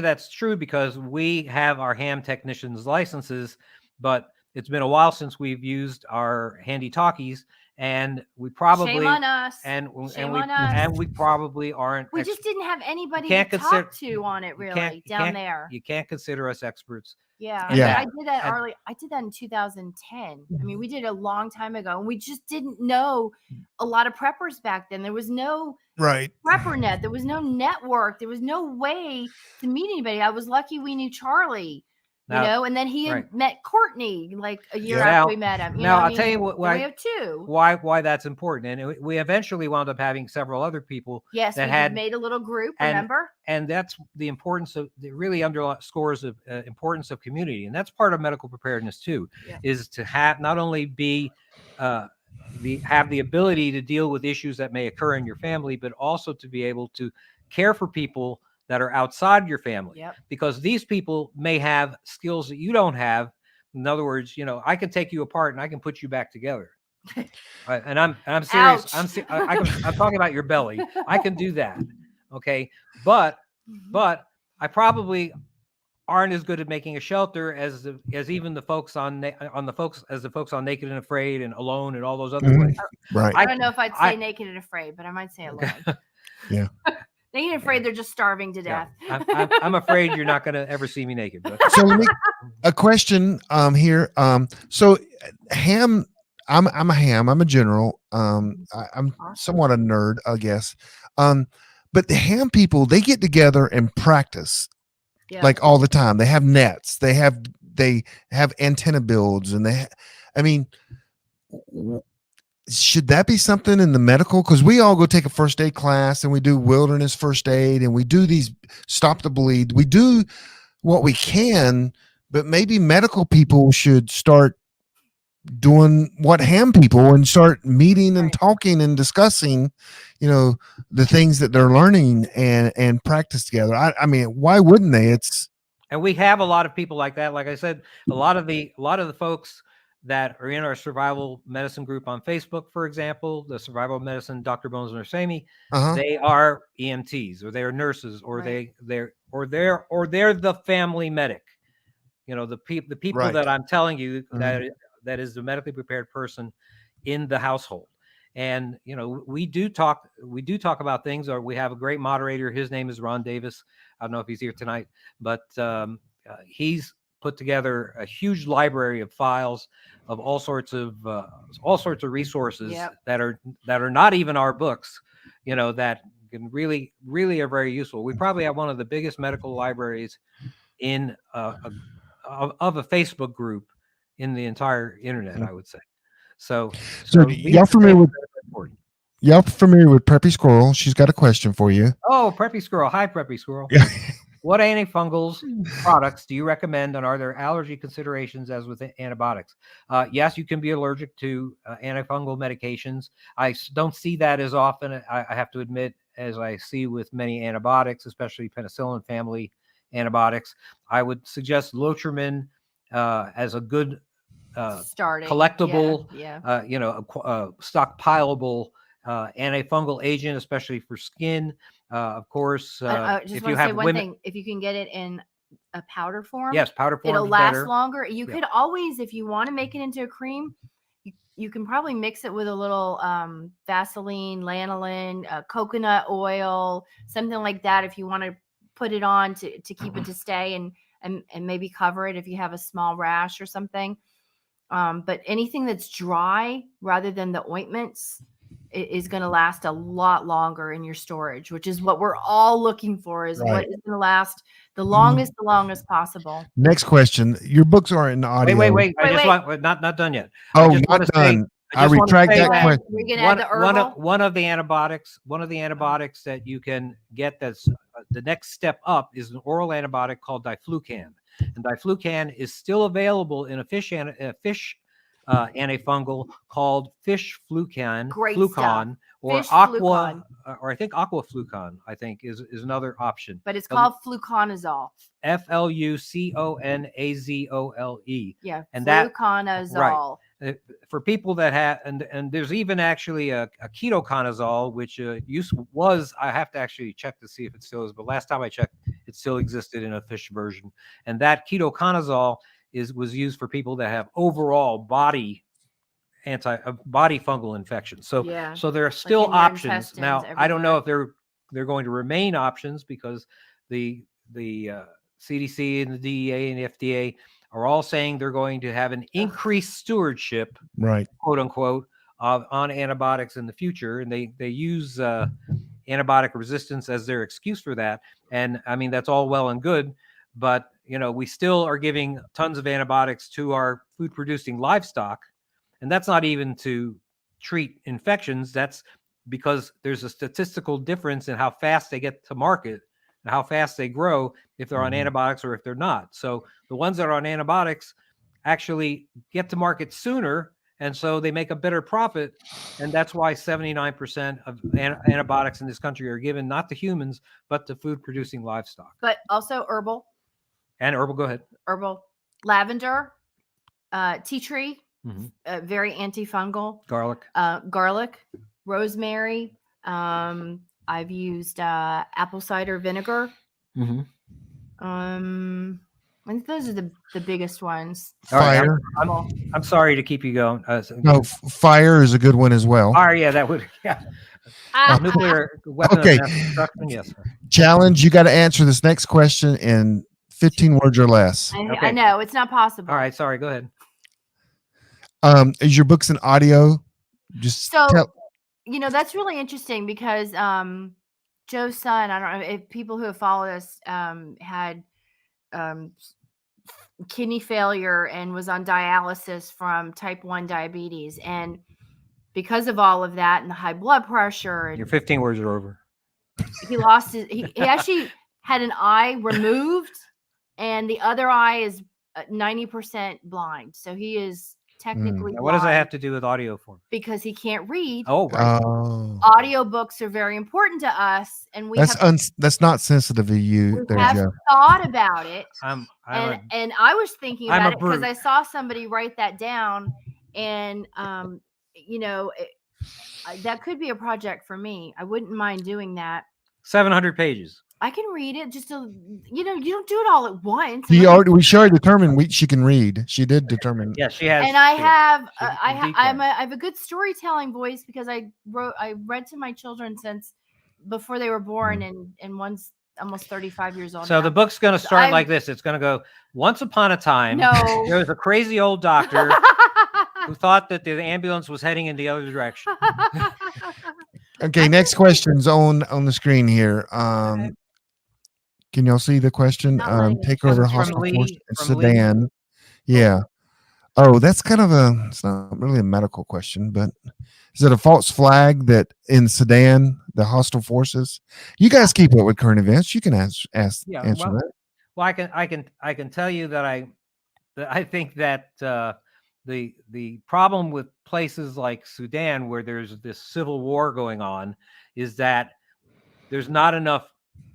that's true, because we have our ham technicians licenses, but it's been a while since we've used our handy talkies, and we probably shame on us. And we probably aren't. We just didn't have anybody to talk to on it really down there. You can't consider us experts. Yeah. I did that early. I did that in 2010. I mean, we did it a long time ago, and we just didn't know a lot of preppers back then. There was no PrepperNet. There was no network. There was no way to meet anybody. I was lucky we knew Charlie. And then he had met Courtney like a year after we met him. I'll tell you why we have 2. Why that's important, and we eventually wound up having several other people. Yes, that had made a little group. Remember, and that's the importance of. It really underscores the importance of community, and that's part of medical preparedness too. Yeah. Is to have not only be have the ability to deal with issues that may occur in your family, but also to be able to care for people that are outside your family, because these people may have skills that you don't have. In other words, I can take you apart and I can put you back together. And I'm serious. I'm talking about your belly. I can do that. Okay. But I probably aren't as good at making a shelter as even the folks on the folks on Naked and Afraid and Alone and all those other ways. Right. I don't know if I'd say Naked and Afraid, but I might say Alone. Yeah. Naked and Afraid, they're just starving to death. I'm afraid you're not going to ever see me naked. But. So let me a question here. So ham. I'm a ham. I'm a general. I'm somewhat a nerd, I guess. But the ham people, they get together and practice like all the time. They have nets. They have antenna builds, and should that be something in the medical? Because we all go take a first aid class and we do wilderness first aid and we do these stop the bleed. We do what we can, but maybe medical people should start doing what ham people and start meeting and talking and discussing, the things that they're learning and practice together. I mean, why wouldn't they? And we have a lot of people like that. Like I said, a lot of the folks that are in our survival medicine group on Facebook, for example, the survival medicine, Dr. Bones Nurse Amy, they are EMTs or they're nurses or they're the family medic. The people that I'm telling you that is the medically prepared person in the household. And, we do talk about things, or we have a great moderator. His name is Ron Davis. I don't know if he's here tonight, but he's put together a huge library of files of all sorts of resources that are not even our books, that can really are very useful. We probably have one of the biggest medical libraries in of a Facebook group in the entire internet, I would say. So y'all familiar with Preppy Squirrel? She's got a question for you. Oh, Preppy Squirrel. Hi, Preppy Squirrel. What antifungals products do you recommend, and are there allergy considerations as with antibiotics? Yes, you can be allergic to antifungal medications. I don't see that as often, I have to admit, as I see with many antibiotics, especially penicillin family antibiotics. I would suggest Lotrimin as a good collectible, stockpilable antifungal agent, especially for skin. Of course, if you have one thing, if you can get it in a powder form, powder form, it'll last longer. You could always, if you want to make it into a cream, you can probably mix it with a little Vaseline, lanolin, coconut oil, something like that. If you want to put it on to keep it to stay and maybe cover it if you have a small rash or something. But anything that's dry rather than the ointments is going to last a lot longer in your storage, which is what we're all looking for, is what is going to last the longest possible. Next question. Your books are in audio. Wait. Not done yet. Oh, not done. I retract that question. We're going to add the herbal. One of the antibiotics that you can get that's the next step up is an oral antibiotic called diflucan. And diflucan is still available in a fish antifungal called fish flucan, or fish aqua, flucan. Or I think aqua flucan, I think is another option. But it's called fluconazole. FLUCONAZOLE. Yeah, and fluconazole. Right. For people that have, and there's even actually a ketoconazole, which was, I have to actually check to see if it still is, but last time I checked, it still existed in a fish version. And that ketoconazole was used for people that have overall body fungal infections. So there are still options. Now, I don't know if they're going to remain options, because the CDC and the DEA and the FDA are all saying they're going to have an increased stewardship, quote unquote, on antibiotics in the future. And they use antibiotic resistance as their excuse for that. And I mean, that's all well and good, but we still are giving tons of antibiotics to our food producing livestock. And that's not even to treat infections. That's because there's a statistical difference in how fast they get to market and how fast they grow if they're on antibiotics or if they're not. So the ones that are on antibiotics actually get to market sooner And so they make a better profit. And that's why 79% of antibiotics in this country are given not to humans, but to food producing livestock. But also herbal. And herbal, go ahead. Herbal. Lavender, tea tree, very antifungal. Garlic, rosemary. I've used apple cider vinegar. I think those are the biggest ones. Fire. I'm sorry to keep you going. No, fire is a good one as well. Fire, yeah, that would. Yeah. Nuclear weapon of mass destruction, yes. Challenge, you got to answer this next question in 15 words or less. I know, it's not possible. All right, sorry, go ahead. Is your books an audio? That's really interesting because Joe's son, I don't know if people who have followed us had kidney failure and was on dialysis from type 1 diabetes. And because of all of that and the high blood pressure. Your 15 words are over. He lost he actually had an eye removed and the other eye is 90% blind. So he is technically what does that have to do with audio form? Because he can't read. Oh, right. Audiobooks are very important to us, and that's not sensitive to you. We have thought about it, and I was thinking about it because I saw somebody write that down, and that could be a project for me. I wouldn't mind doing that. 700 pages. I can read it. Just you don't do it all at once. She already determined she can read. She did determine. Yeah, she has. And I have a good storytelling voice because I read to my children since before they were born, and one's almost 35 years old. So now. The book's going to start like this. It's going to go, once upon a time, there was a crazy old doctor who thought that the ambulance was heading in the other direction. Okay, next question's on the screen here. Can y'all see the question? Take over hostile force in Sudan. Lee. Yeah. Oh, that's kind of it's not really a medical question, but is it a false flag that in Sudan, the hostile forces? You guys keep up with current events. You can answer that. Well, I can tell you that I think that the problem with places like Sudan, where there's this civil war going on, is that there's not enough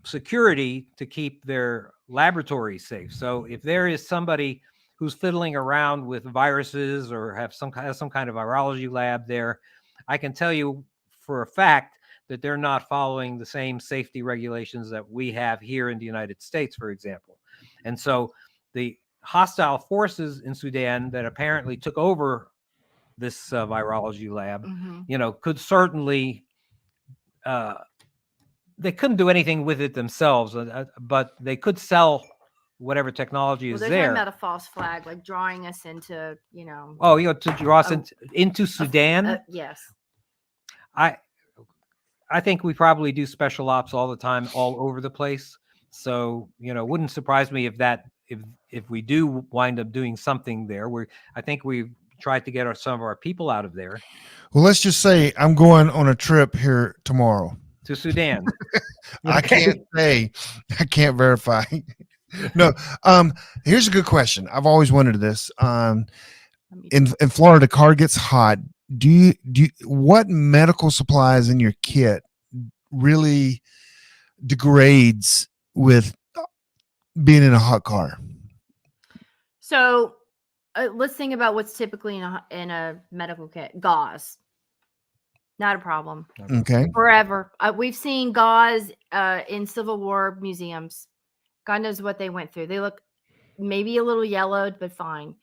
security to keep their laboratories safe. So if there is somebody who's fiddling around with viruses or has some kind of virology lab there, I can tell you for a fact that they're not following the same safety regulations that we have here in the United States, for example. And so the hostile forces in Sudan that apparently took over this virology lab, could certainly they couldn't do anything with it themselves, but they could sell whatever technology is there. They're talking about a false flag, like drawing us into, to draw us into Sudan. Yes. I think we probably do special ops all the time, all over the place. So, it wouldn't surprise me if we do wind up doing something there. I think we've tried to get some of our people out of there. Well, let's just say I'm going on a trip here tomorrow. To Sudan. I can't say. I can't verify. No. Here's a good question. I've always wondered this. In Florida, car gets hot. What medical supplies in your kit really degrades with being in a hot car? So let's think about what's typically in a medical kit. Gauze. Not a problem. Okay. Forever. We've seen gauze in Civil War museums. God knows what they went through. They look maybe a little yellowed, but fine.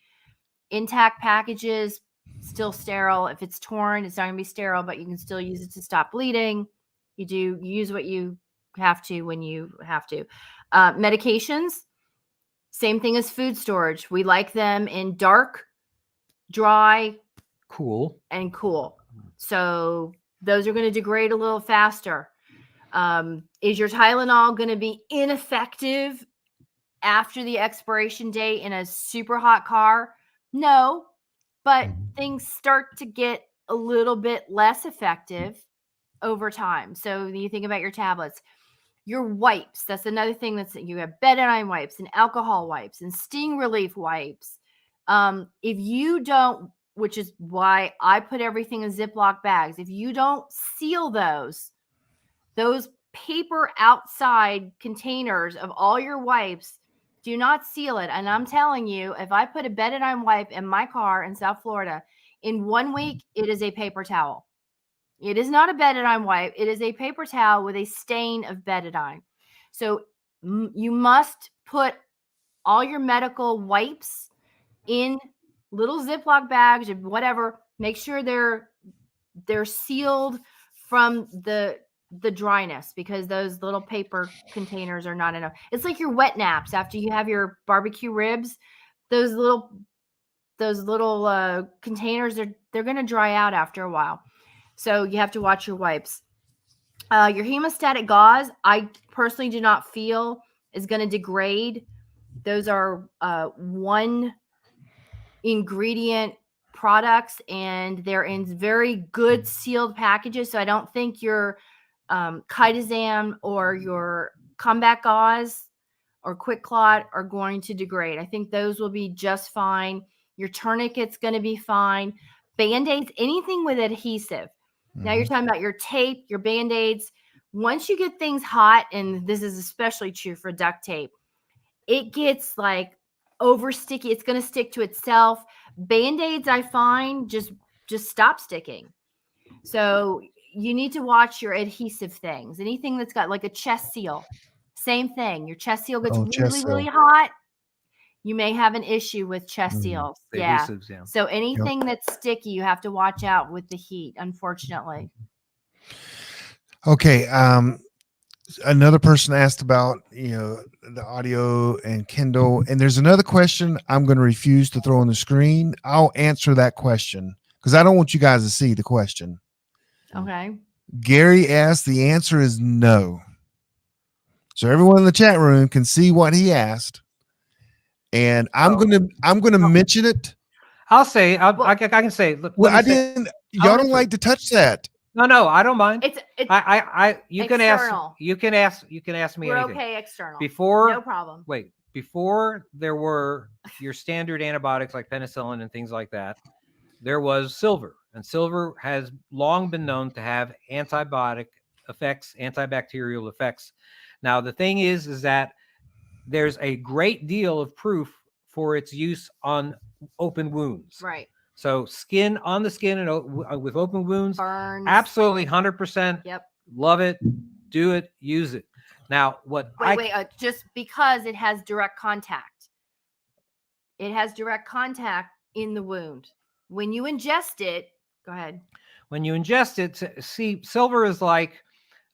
Intact packages, still sterile. If it's torn, it's not going to be sterile, but you can still use it to stop bleeding. You use what you have to when you have to. Medications, same thing as food storage. We like them in dark, dry, cool. So those are going to degrade a little faster. Is your Tylenol going to be ineffective after the expiration date in a super hot car? No, but things start to get a little bit less effective over time. So you think about your tablets, your wipes. That's another thing you have betadine wipes and alcohol wipes and sting relief wipes. If you don't which is why I put everything in Ziploc bags. If you don't seal those paper outside containers of all your wipes, do not seal it. And I'm telling you, if I put a Betadine wipe in my car in South Florida, in 1 week, it is a paper towel. It is not a Betadine wipe. It is a paper towel with a stain of Betadine. So you must put all your medical wipes in little Ziploc bags or whatever. Make sure they're sealed from the dryness, because those little paper containers are not enough. It's like your wet naps after you have your barbecue ribs. Those little containers, they're going to dry out after a while. So you have to watch your wipes. Your hemostatic gauze, I personally do not feel is going to degrade. Those are one ingredient products, and they're in very good sealed packages. So I don't think your chitosan or your combat gauze or quick clot are going to degrade. I think those will be just fine. Your tourniquet's going to be fine. Band-aids, anything with adhesive. Now you're talking about your tape, your Band-aids. Once you get things hot, and this is especially true for duct tape, it gets like over sticky. It's going to stick to itself. Band-aids, I find, just stop sticking. So you need to watch your adhesive things. Anything that's got like a chest seal, same thing. Your chest seal gets really hot, you may have an issue with chest seals. Yeah. So anything that's sticky, you have to watch out with the heat, unfortunately. Okay. Another person asked about, the audio and Kindle, and there's another question I'm going to refuse to throw on the screen. I'll answer that question because I don't want you guys to see the question. Okay. Gary asked, the answer is no. So everyone in the chat room can see what he asked. And I'm gonna mention it. I'll say I can say. Look, well, I didn't. Y'all don't like to touch that. No, I don't mind. It's you can ask. You can ask me We're anything. okay external. Before, no problem. Wait, before there were your standard antibiotics like penicillin and things like that, there was silver, and silver has long been known to have antibiotic effects, antibacterial effects. Now the thing is that there's a great deal of proof for its use on open wounds. Right. So skin on the skin and with open wounds, burns, absolutely 100%. Yep. Love it. Do it. Use it. Now, just because it has direct contact. It has direct contact in the wound. When you ingest it, go ahead. When you ingest it, see, silver is like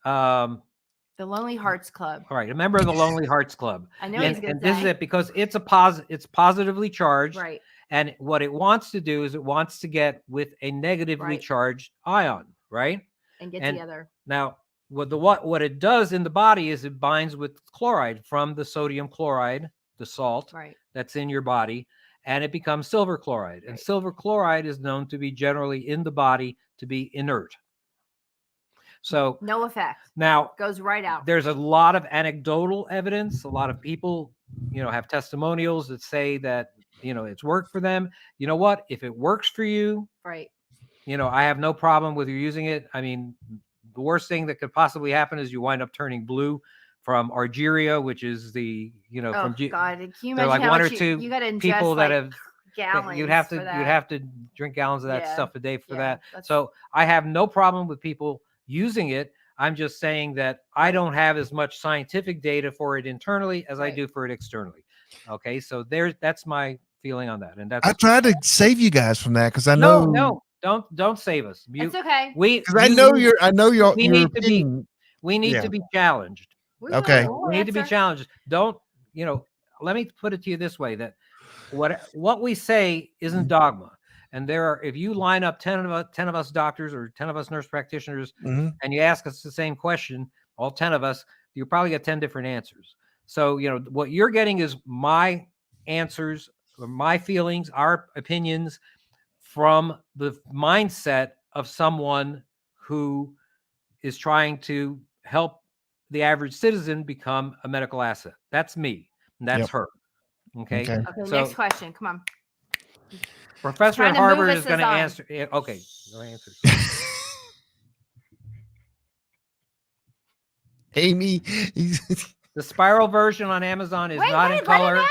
the Lonely Hearts Club. All right, a member of the Lonely Hearts Club. I know he's going to say. This is it because it's positively charged. Right. And what it wants to do is it wants to get with a negatively charged ion, right? And get together. Now, what it does in the body is it binds with chloride from the sodium chloride, the salt that's in your body, and it becomes silver chloride. And silver chloride is known to be generally in the body to be inert. So no effect. Now goes right out. There's a lot of anecdotal evidence. A lot of people, have testimonials that say that, it's worked for them. You know what? If it works for you, right. I have no problem with you using it. I mean, the worst thing that could possibly happen is you wind up turning blue from argyria, which is the, from God, can you imagine like one or two you gotta people that have gallons. You'd have to drink gallons of that stuff a day for that. So I have no problem with people using it. I'm just saying that I don't have as much scientific data for it internally as I do for it externally. Okay, so that's my feeling on that. And I tried to save you guys from that because I know. No, don't save us. It's okay. I know you're. We need to be challenged. Okay. We need to be challenged. Don't, let me put it to you this way, that what we say isn't dogma. And if you line up 10 of us doctors or 10 of us nurse practitioners, and you ask us the same question, all 10 of us, you probably get 10 different answers. So, what you're getting is my answers, or my feelings, our opinions from the mindset of someone who is trying to help the average citizen become a medical asset. That's me. And that's her. Okay. So, next question. Come on. Professor at Harvard is going to answer. Okay, go answer. Amy. The spiral version on Amazon is not in color.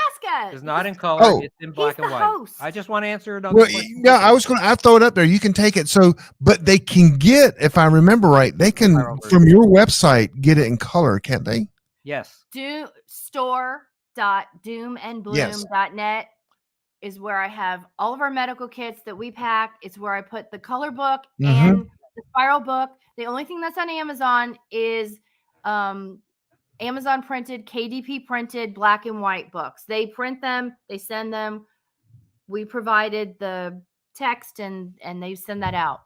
It's not in color. Oh, it's in black and white. Host. I just want to answer another question. No, I throw it up there. You can take it. So, but they can get, if I remember right, they can from your website get it in color, can't they? Yes. Store.doomandbloom.net is where I have all of our medical kits that we pack. It's where I put the color book and the spiral book. The only thing that's on Amazon is Amazon printed, KDP printed black and white books. They print them, they send them. We provided the text and they send that out.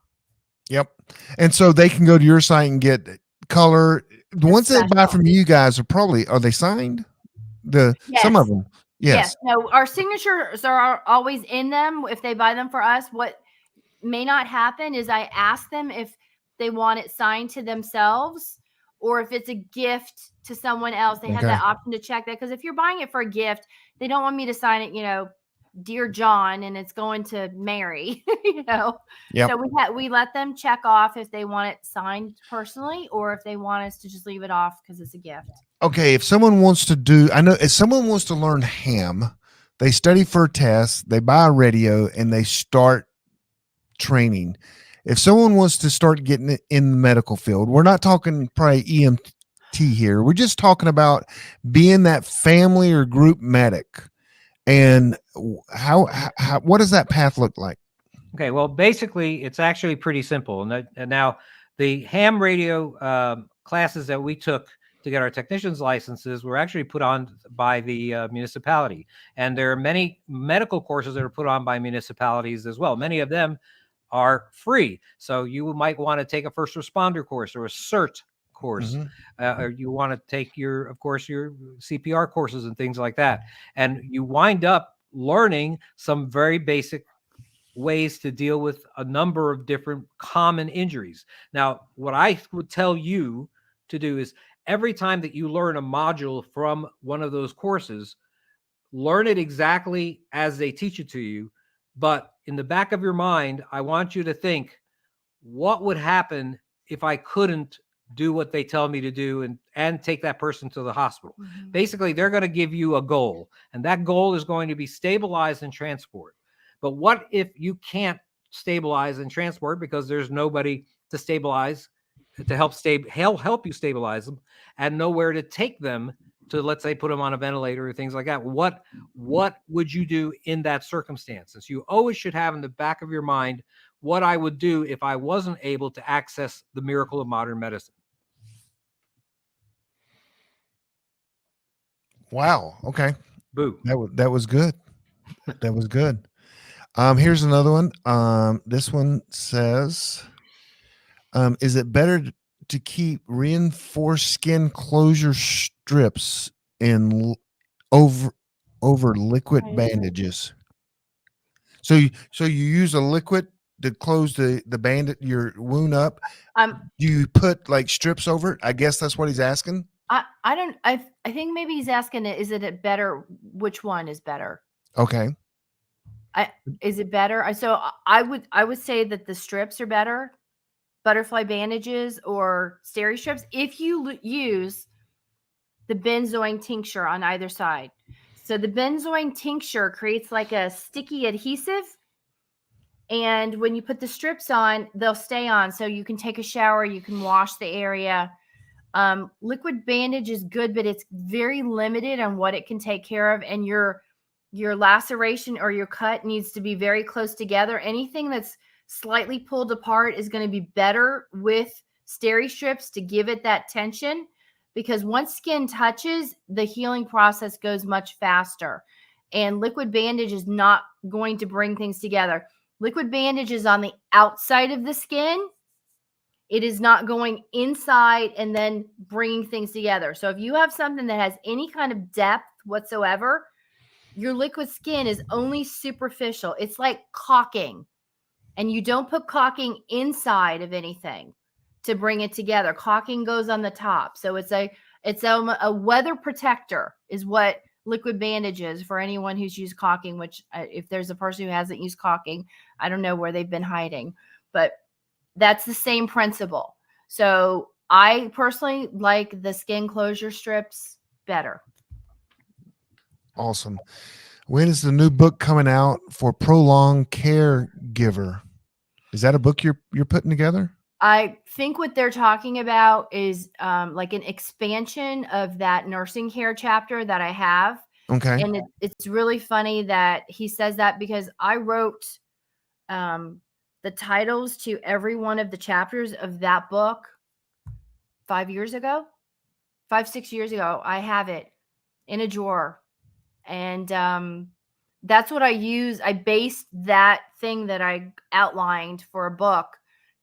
Yep. And so they can go to your site and get color. The ones that buy from you guys are they signed? Some of them. Yes. No, our signatures are always in them if they buy them for us. What may not happen is I ask them if they want it signed to themselves or if it's a gift to someone else. They have that option to check that. Because if you're buying it for a gift, they don't want me to sign it, Dear John, and it's going to Mary, So we let them check off if they want it signed personally or if they want us to just leave it off because it's a gift. Okay, if someone wants to learn ham, they study for a test, they buy a radio, and they start training. If someone wants to start getting it in the medical field, we're not talking probably EMT here. We're just talking about being that family or group medic. And how what does that path look like? Okay, well, basically, it's actually pretty simple. And now the ham radio classes that we took to get our technician's licenses were actually put on by the municipality. And there are many medical courses that are put on by municipalities as well. Many of them are free. So you might want to take a first responder course or a CERT course, or you want to take your CPR courses and things like that. And you wind up learning some very basic ways to deal with a number of different common injuries. Now, what I would tell you to do is every time that you learn a module from one of those courses, learn it exactly as they teach it to you. But in the back of your mind, I want you to think, what would happen if I couldn't do what they tell me to do and take that person to the hospital? Basically, they're going to give you a goal, and that goal is going to be stabilize and transport. But what if you can't stabilize and transport because there's nobody to stabilize, to help you stabilize them, and nowhere to take them to, let's say, put them on a ventilator or things like that? What would you do in that circumstance? So you always should have in the back of your mind what I would do if I wasn't able to access the miracle of modern medicine. Wow. Okay. Boo. That was good. That was good. Here's another one. This one says, is it better to keep reinforced skin closure strips in over liquid bandages? So you use a liquid to close the bandage, your wound up. Do you put like strips over it? I guess that's what he's asking. I think maybe he's asking is it better? Which one is better? Okay. Is it better? So I would say that the strips are better, butterfly bandages or steri strips, if you use the benzoin tincture on either side. So the benzoin tincture creates like a sticky adhesive. And when you put the strips on, they'll stay on. So you can take a shower, you can wash the area. Liquid bandage is good, but it's very limited on what it can take care of. And your laceration or your cut needs to be very close together. Anything that's slightly pulled apart is going to be better with steri strips to give it that tension, because once skin touches, the healing process goes much faster. And liquid bandage is not going to bring things together. Liquid bandage is on the outside of the skin. It is not going inside and then bringing things together. So if you have something that has any kind of depth whatsoever, your liquid skin is only superficial. It's like caulking. And you don't put caulking inside of anything to bring it together. Caulking goes on the top. So it's a weather protector is what liquid bandages for anyone who's used caulking, which if there's a person who hasn't used caulking, I don't know where they've been hiding, but that's the same principle. So I personally like the skin closure strips better. Awesome. When is the new book coming out for Prolonged Caregiver? Is that a book you're putting together? I think what they're talking about is like an expansion of that nursing care chapter that I have. Okay. And it's really funny that he says that, because I wrote the titles to every one of the chapters of that book 5 years ago, 6 years ago. I have it in a drawer. And that's what I use. I based that thing that I outlined for a book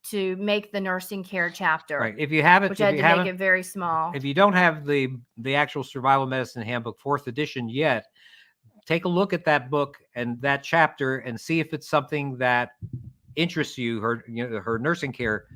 to make the nursing care chapter. Right. If you haven't, which I had to make it very small. If you don't have the actual Survival Medicine Handbook 4th edition yet, take a look at that book and that chapter and see if it's something that interests you, her nursing care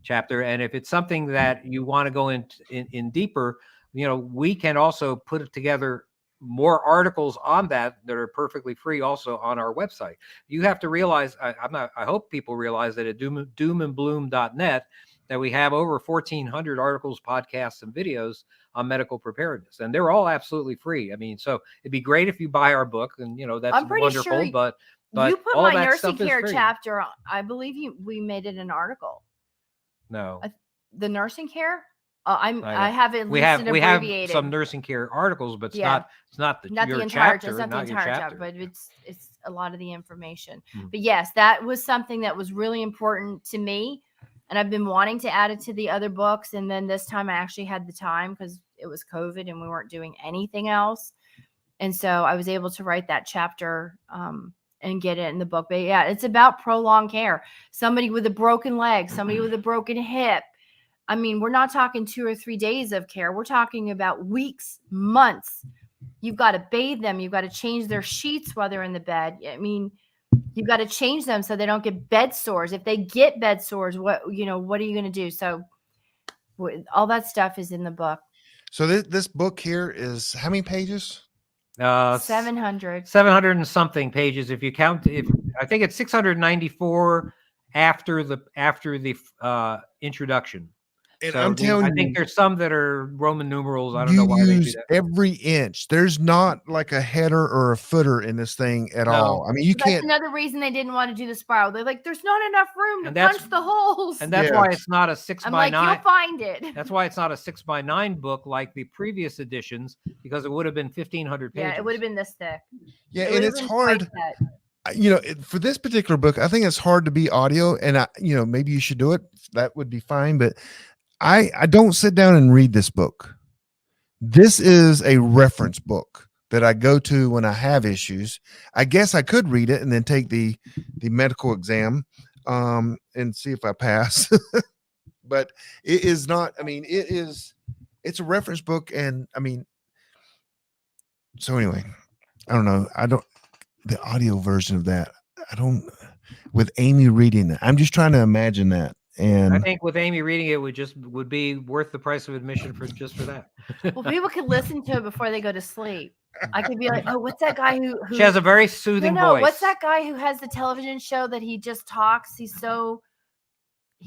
chapter. And if it's something that you want to go in deeper, we can also put it together more articles on that are perfectly free also on our website. You have to realize, I hope people realize that at doomandbloom.net that we have over 1,400 articles, podcasts, and videos on medical preparedness, and they're all absolutely free. I mean, so it'd be great if you buy our book, and that's wonderful. Sure but you put my nursing care chapter on. I believe we made it an article. No, the nursing care. I have it. We have some nursing care articles, but it's not the entire chapter, but it's a lot of the information. But yes, that was something that was really important to me, and I've been wanting to add it to the other books. And then this time I actually had the time because it was COVID and we weren't doing anything else, and so I was able to write that chapter and get it in the book. But yeah, it's about prolonged care. Somebody with a broken leg, somebody with a broken hip. I mean, we're not talking 2 or 3 days of care. We're talking about weeks, months. You've got to bathe them. You've got to change their sheets while they're in the bed. I mean, you've got to change them so they don't get bed sores. If they get bed sores, what are you going to do? So all that stuff is in the book. So this book here is how many pages? 700 and something pages. If you count, I think it's 694 after the introduction. And so I'm telling you, I think there's some that are Roman numerals. I don't know why they do that. Every inch. There's not like a header or a footer in this thing at all. I mean, you can't. That's another reason they didn't want to do the spiral. They're like, there's not enough room to punch the holes. And that's why it's not a 6 by 9. You'll find it. That's why it's not a 6 by 9 book like the previous editions, because it would have been 1,500 pages. Yeah, it would have been this thick. Yeah, and it's hard. For this particular book, I think it's hard to be audio, and maybe you should do it. That would be fine, but I don't sit down and read this book. This is a reference book that I go to when I have issues. I guess I could read it and then take the medical exam and see if I pass. But it is not, I mean, it's a reference book. And I mean, so anyway, I don't know. The audio version of that, with Amy reading it. I'm just trying to imagine that. And I think with Amy reading it would be worth the price of admission for that. Well, people could listen to it before they go to sleep. I could be like, oh, what's that guy who she has a very soothing voice. What's that guy who has the television show that he just talks? He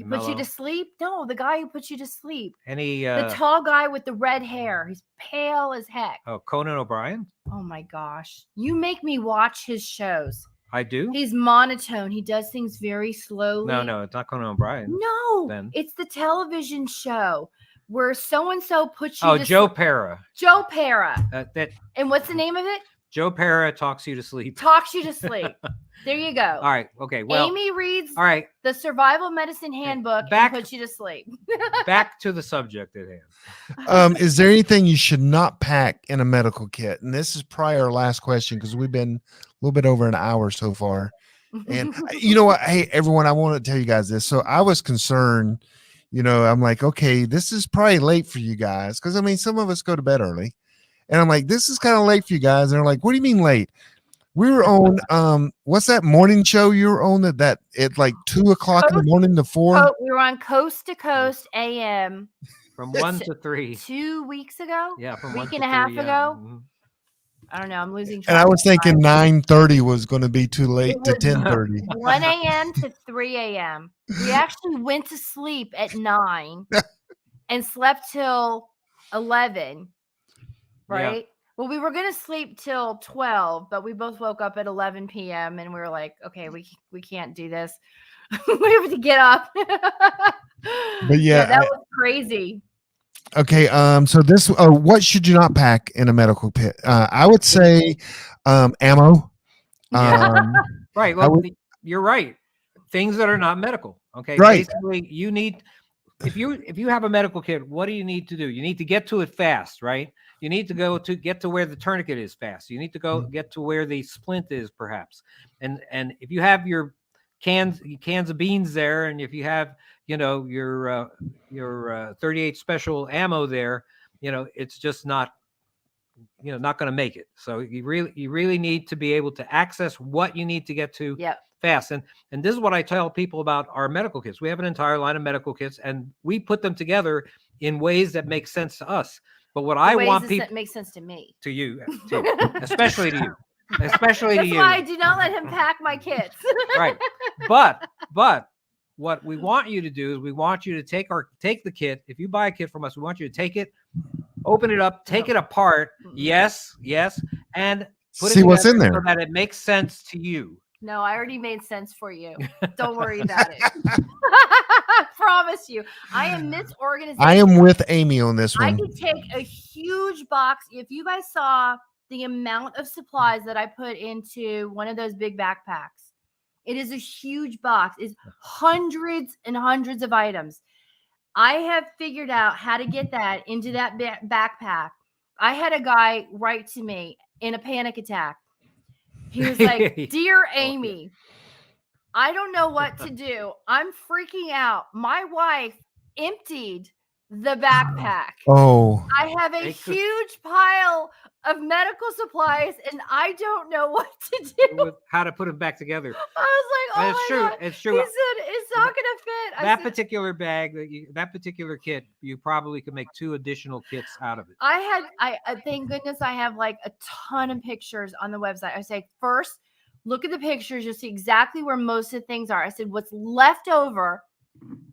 puts you to sleep. No, the guy who puts you to sleep. The tall guy with the red hair. He's pale as heck. Oh, Conan O'Brien. Oh my gosh. You make me watch his shows. I do. He's monotone. He does things very slowly. No, it's not Conan O'Brien. No, it's the television show where so-and-so puts you to Joe sleep. Pera. Joe Pera. And what's the name of it? Joe Pera talks you to sleep. Talks you to sleep. There you go. All right. Okay. Well, Amy reads the Survival Medicine Handbook and puts you to sleep. Back to the subject at hand. Is there anything you should not pack in a medical kit? And this is probably our last question because we've been a little bit over an hour so far. And you know what? Hey, everyone, I want to tell you guys this. So I was concerned, I'm like, okay, this is probably late for you guys. Because, I mean, some of us go to bed early. And I'm like, this is kind of late for you guys. And they're like, what do you mean late? We were on, what's that morning show you were on that at like 2 o'clock in the morning to 4? We were on Coast to Coast AM. From 1 to 3. 2 weeks ago? Yeah, from week 1 to and a half 3, ago. Mm-hmm. I don't know. I'm losing track. And I was thinking 9:30 was going to be too late to 10:30. 1 a.m. to 3 a.m. We actually went to sleep at 9 and slept till 11. Right? Yeah. Well, we were going to sleep till 12, but we both woke up at 11 p.m. and we were like, okay, we can't do this. We have to get up. But yeah, that was crazy. Okay, so this, what should you not pack in a medical kit? I would say ammo. Right. Well, you're right. Things that are not medical. Okay. Right. Basically, you need, if you have a medical kit, what do you need to do? You need to get to it fast, right? You need to get to where the tourniquet is fast. You need to get to where the splint is, perhaps. And if you have your cans of beans there, and if you have your 38 special ammo there, it's just not not going to make it. So you really need to be able to access what you need to get to fast. And this is what I tell people about our medical kits. We have an entire line of medical kits, and we put them together in ways that make sense to us. But what I want people that makes sense to me, to you, especially to you. Especially That's to you. why I do not let him pack my kits. Right. But what we want you to do is we want you to take the kit. If you buy a kit from us, we want you to take it, open it up, take it apart. Yes. And put see what's in there so that it makes sense to you. No, I already made sense for you. Don't worry about it. I promise you. I am misorganized. I am with Amy on this one. I could take a huge box. If you guys saw the amount of supplies that I put into one of those big backpacks, it is a huge box. It's hundreds and hundreds of items. I have figured out how to get that into that backpack. I had a guy write to me in a panic attack. He was like, "Dear Amy, I don't know what to do. I'm freaking out. My wife emptied the backpack. Oh, I have a huge pile of medical supplies and I don't know what to do. How to put them back together." I was like, "Oh, my God." It's true. He said, "It's not going to fit." That particular bag, that particular kit, you probably could make 2 additional kits out of it. I thank goodness I have like a ton of pictures on the website. I say, first, look at the pictures. You'll see exactly where most of the things are. I said, what's left over,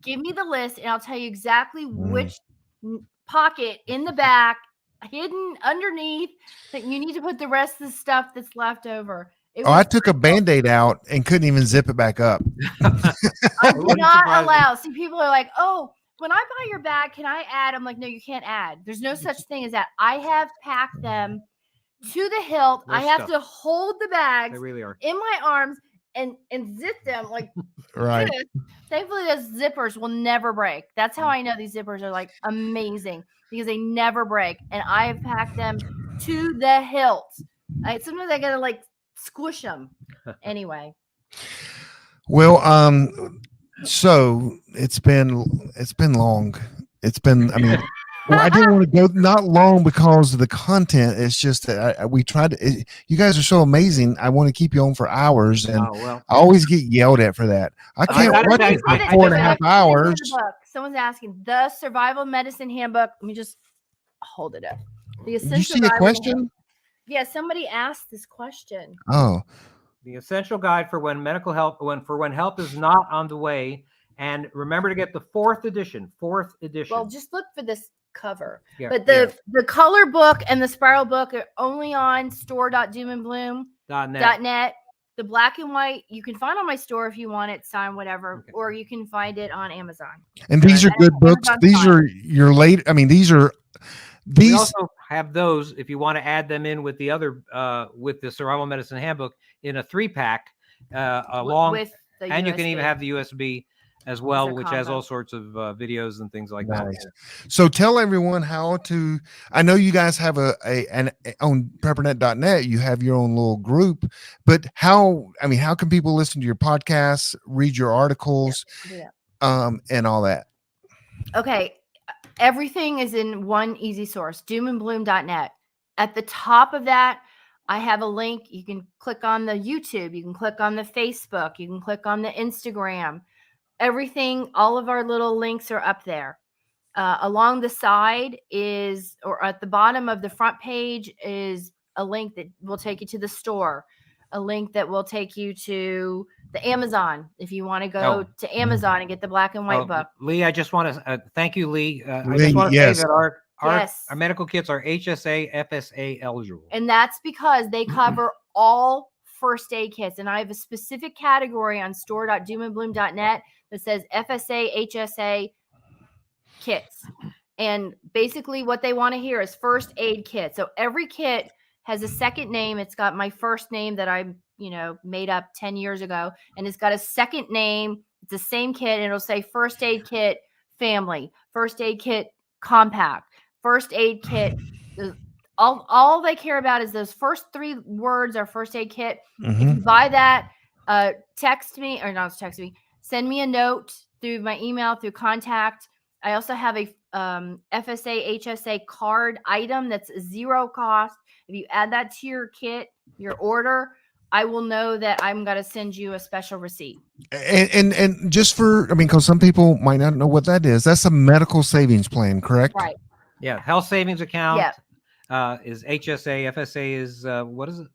give me the list and I'll tell you exactly which pocket in the back, hidden underneath, that you need to put the rest of the stuff that's left over. I took a Band-Aid out and couldn't even zip it back up. I'm not allowed. See, people are like, "Oh, when I buy your bag, can I add?" I'm like, "No, you can't add. There's no such thing as that." I have packed them to the hilt. I have to hold the bags they really are in my arms and zip them like right. this. Thankfully, those zippers will never break. That's how I know these zippers are like amazing, because they never break. And I have packed them to the hilt. Sometimes I gotta like squish them. Anyway. Well, so it's been long. It's been, I mean, well, I didn't want to go not long because of the content. It's just that we tried to, you guys are so amazing. I want to keep you on for hours, and I always get yelled at for that. I can't watch it for 4.5 hours. Someone's asking the Survival Medicine Handbook. Let me just hold it up. Did you see a question? Yeah, somebody asked this question. Oh. The essential guide for when medical help, when help is not on the way. And remember to get the 4th edition. Well, just look for this cover. Yeah, but the color book and the spiral book are only on store.doomandbloom.net. The black and white you can find on my store if you want it signed, whatever, or you can find it on Amazon. And these are good books. These are your late. I mean, these we also have those if you want to add them in with the other with the Survival Medicine Handbook in a 3-pack along with the and USB. You can even have the USB as well, which has all sorts of videos and things like that. So tell everyone how to. I know you guys have an on PrepperNet.net. You have your own little group, but how can people listen to your podcasts, read your articles, and all that? Okay. Everything is in one easy source, doomandbloom.net. At the top of that, I have a link. You can click on the YouTube. You can click on the Facebook. You can click on the Instagram. Everything, all of our little links are up there. Along the side or at the bottom of the front page is a link that will take you to the store, a link that will take you to the Amazon if you want to go to Amazon and get the black and white book. Lee, I just want to thank you, Lee. I just want to say that our medical kits are HSA, FSA eligible. And that's because they cover all first aid kits. And I have a specific category on store.doomandbloom.net that says FSA, HSA kits. And basically what they want to hear is first aid kit. So every kit has a second name. It's got my first name that I, made up 10 years ago. And it's got a second name. It's the same kit. And it'll say first aid kit family, first aid kit compact, first aid kit. All they care about is those first 3 words are first aid kit. If you buy that, send me a note through my email, through contact. I also have a FSA, HSA card item that's 0 cost. If you add that to your kit, your order, I will know that I'm going to send you a special receipt. And just because some people might not know what that is. That's a medical savings plan, correct? Right. Yeah. Health savings account is HSA. FSA is, what is it?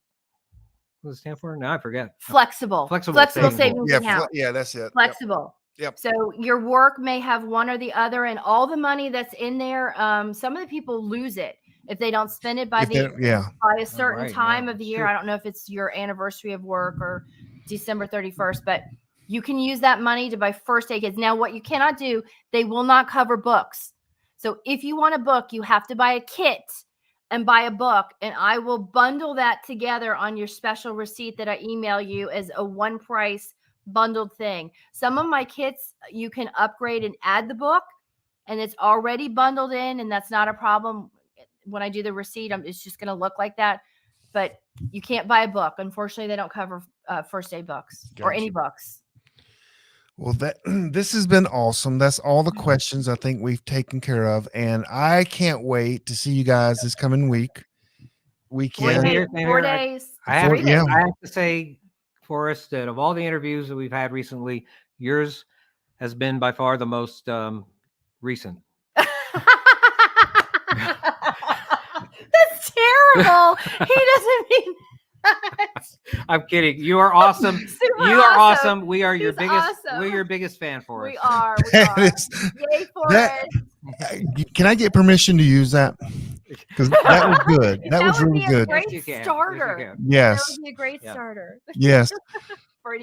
What does it stand for? No, I forget. Flexible savings account. That's it. Flexible. Yep. So your work may have one or the other, and all the money that's in there, some of the people lose it if they don't spend it by a certain time of the year. I don't know if it's your anniversary of work or December 31st, but you can use that money to buy first aid kits. Now, what you cannot do, they will not cover books. So if you want a book, you have to buy a kit and buy a book, and I will bundle that together on your special receipt that I email you as a one price bundled thing. Some of my kits you can upgrade and add the book, and it's already bundled in, and that's not a problem. When I do the receipt, it's just going to look like that, but you can't buy a book. Unfortunately, they don't cover first aid books or any books. Well, this has been awesome. That's all the questions I think we've taken care of, and I can't wait to see you guys this coming weekend. 4 days. I have to say, Forrest, that of all the interviews that we've had recently, yours has been by far the most recent. That's terrible. He doesn't mean that. I'm kidding. You are awesome. You are awesome. We are your biggest. We're your biggest fan, Forrest. We are. Yay, Forrest. Can I get permission to use that? Because that was good. That was really good. Great starter. Yes. That would be a great starter. Yes.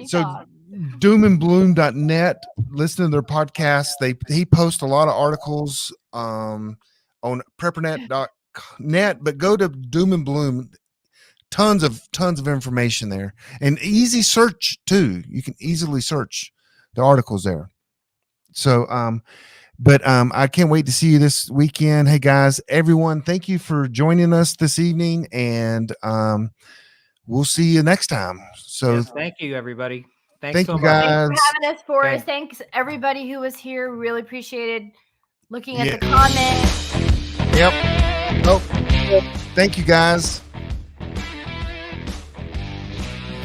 So doomandbloom.net, listen to their podcast. He posts a lot of articles on PrepperNet.net, but go to Doom and Bloom. Tons of information there, and easy search too. You can easily search the articles there. So, I can't wait to see you this weekend. Hey guys, everyone, thank you for joining us this evening, and we'll see you next time. So thank you, everybody. Thank you guys. Thanks for having us, Forrest. Thanks everybody who was here. Really appreciated looking at the comments. Yep. Oh, thank you guys.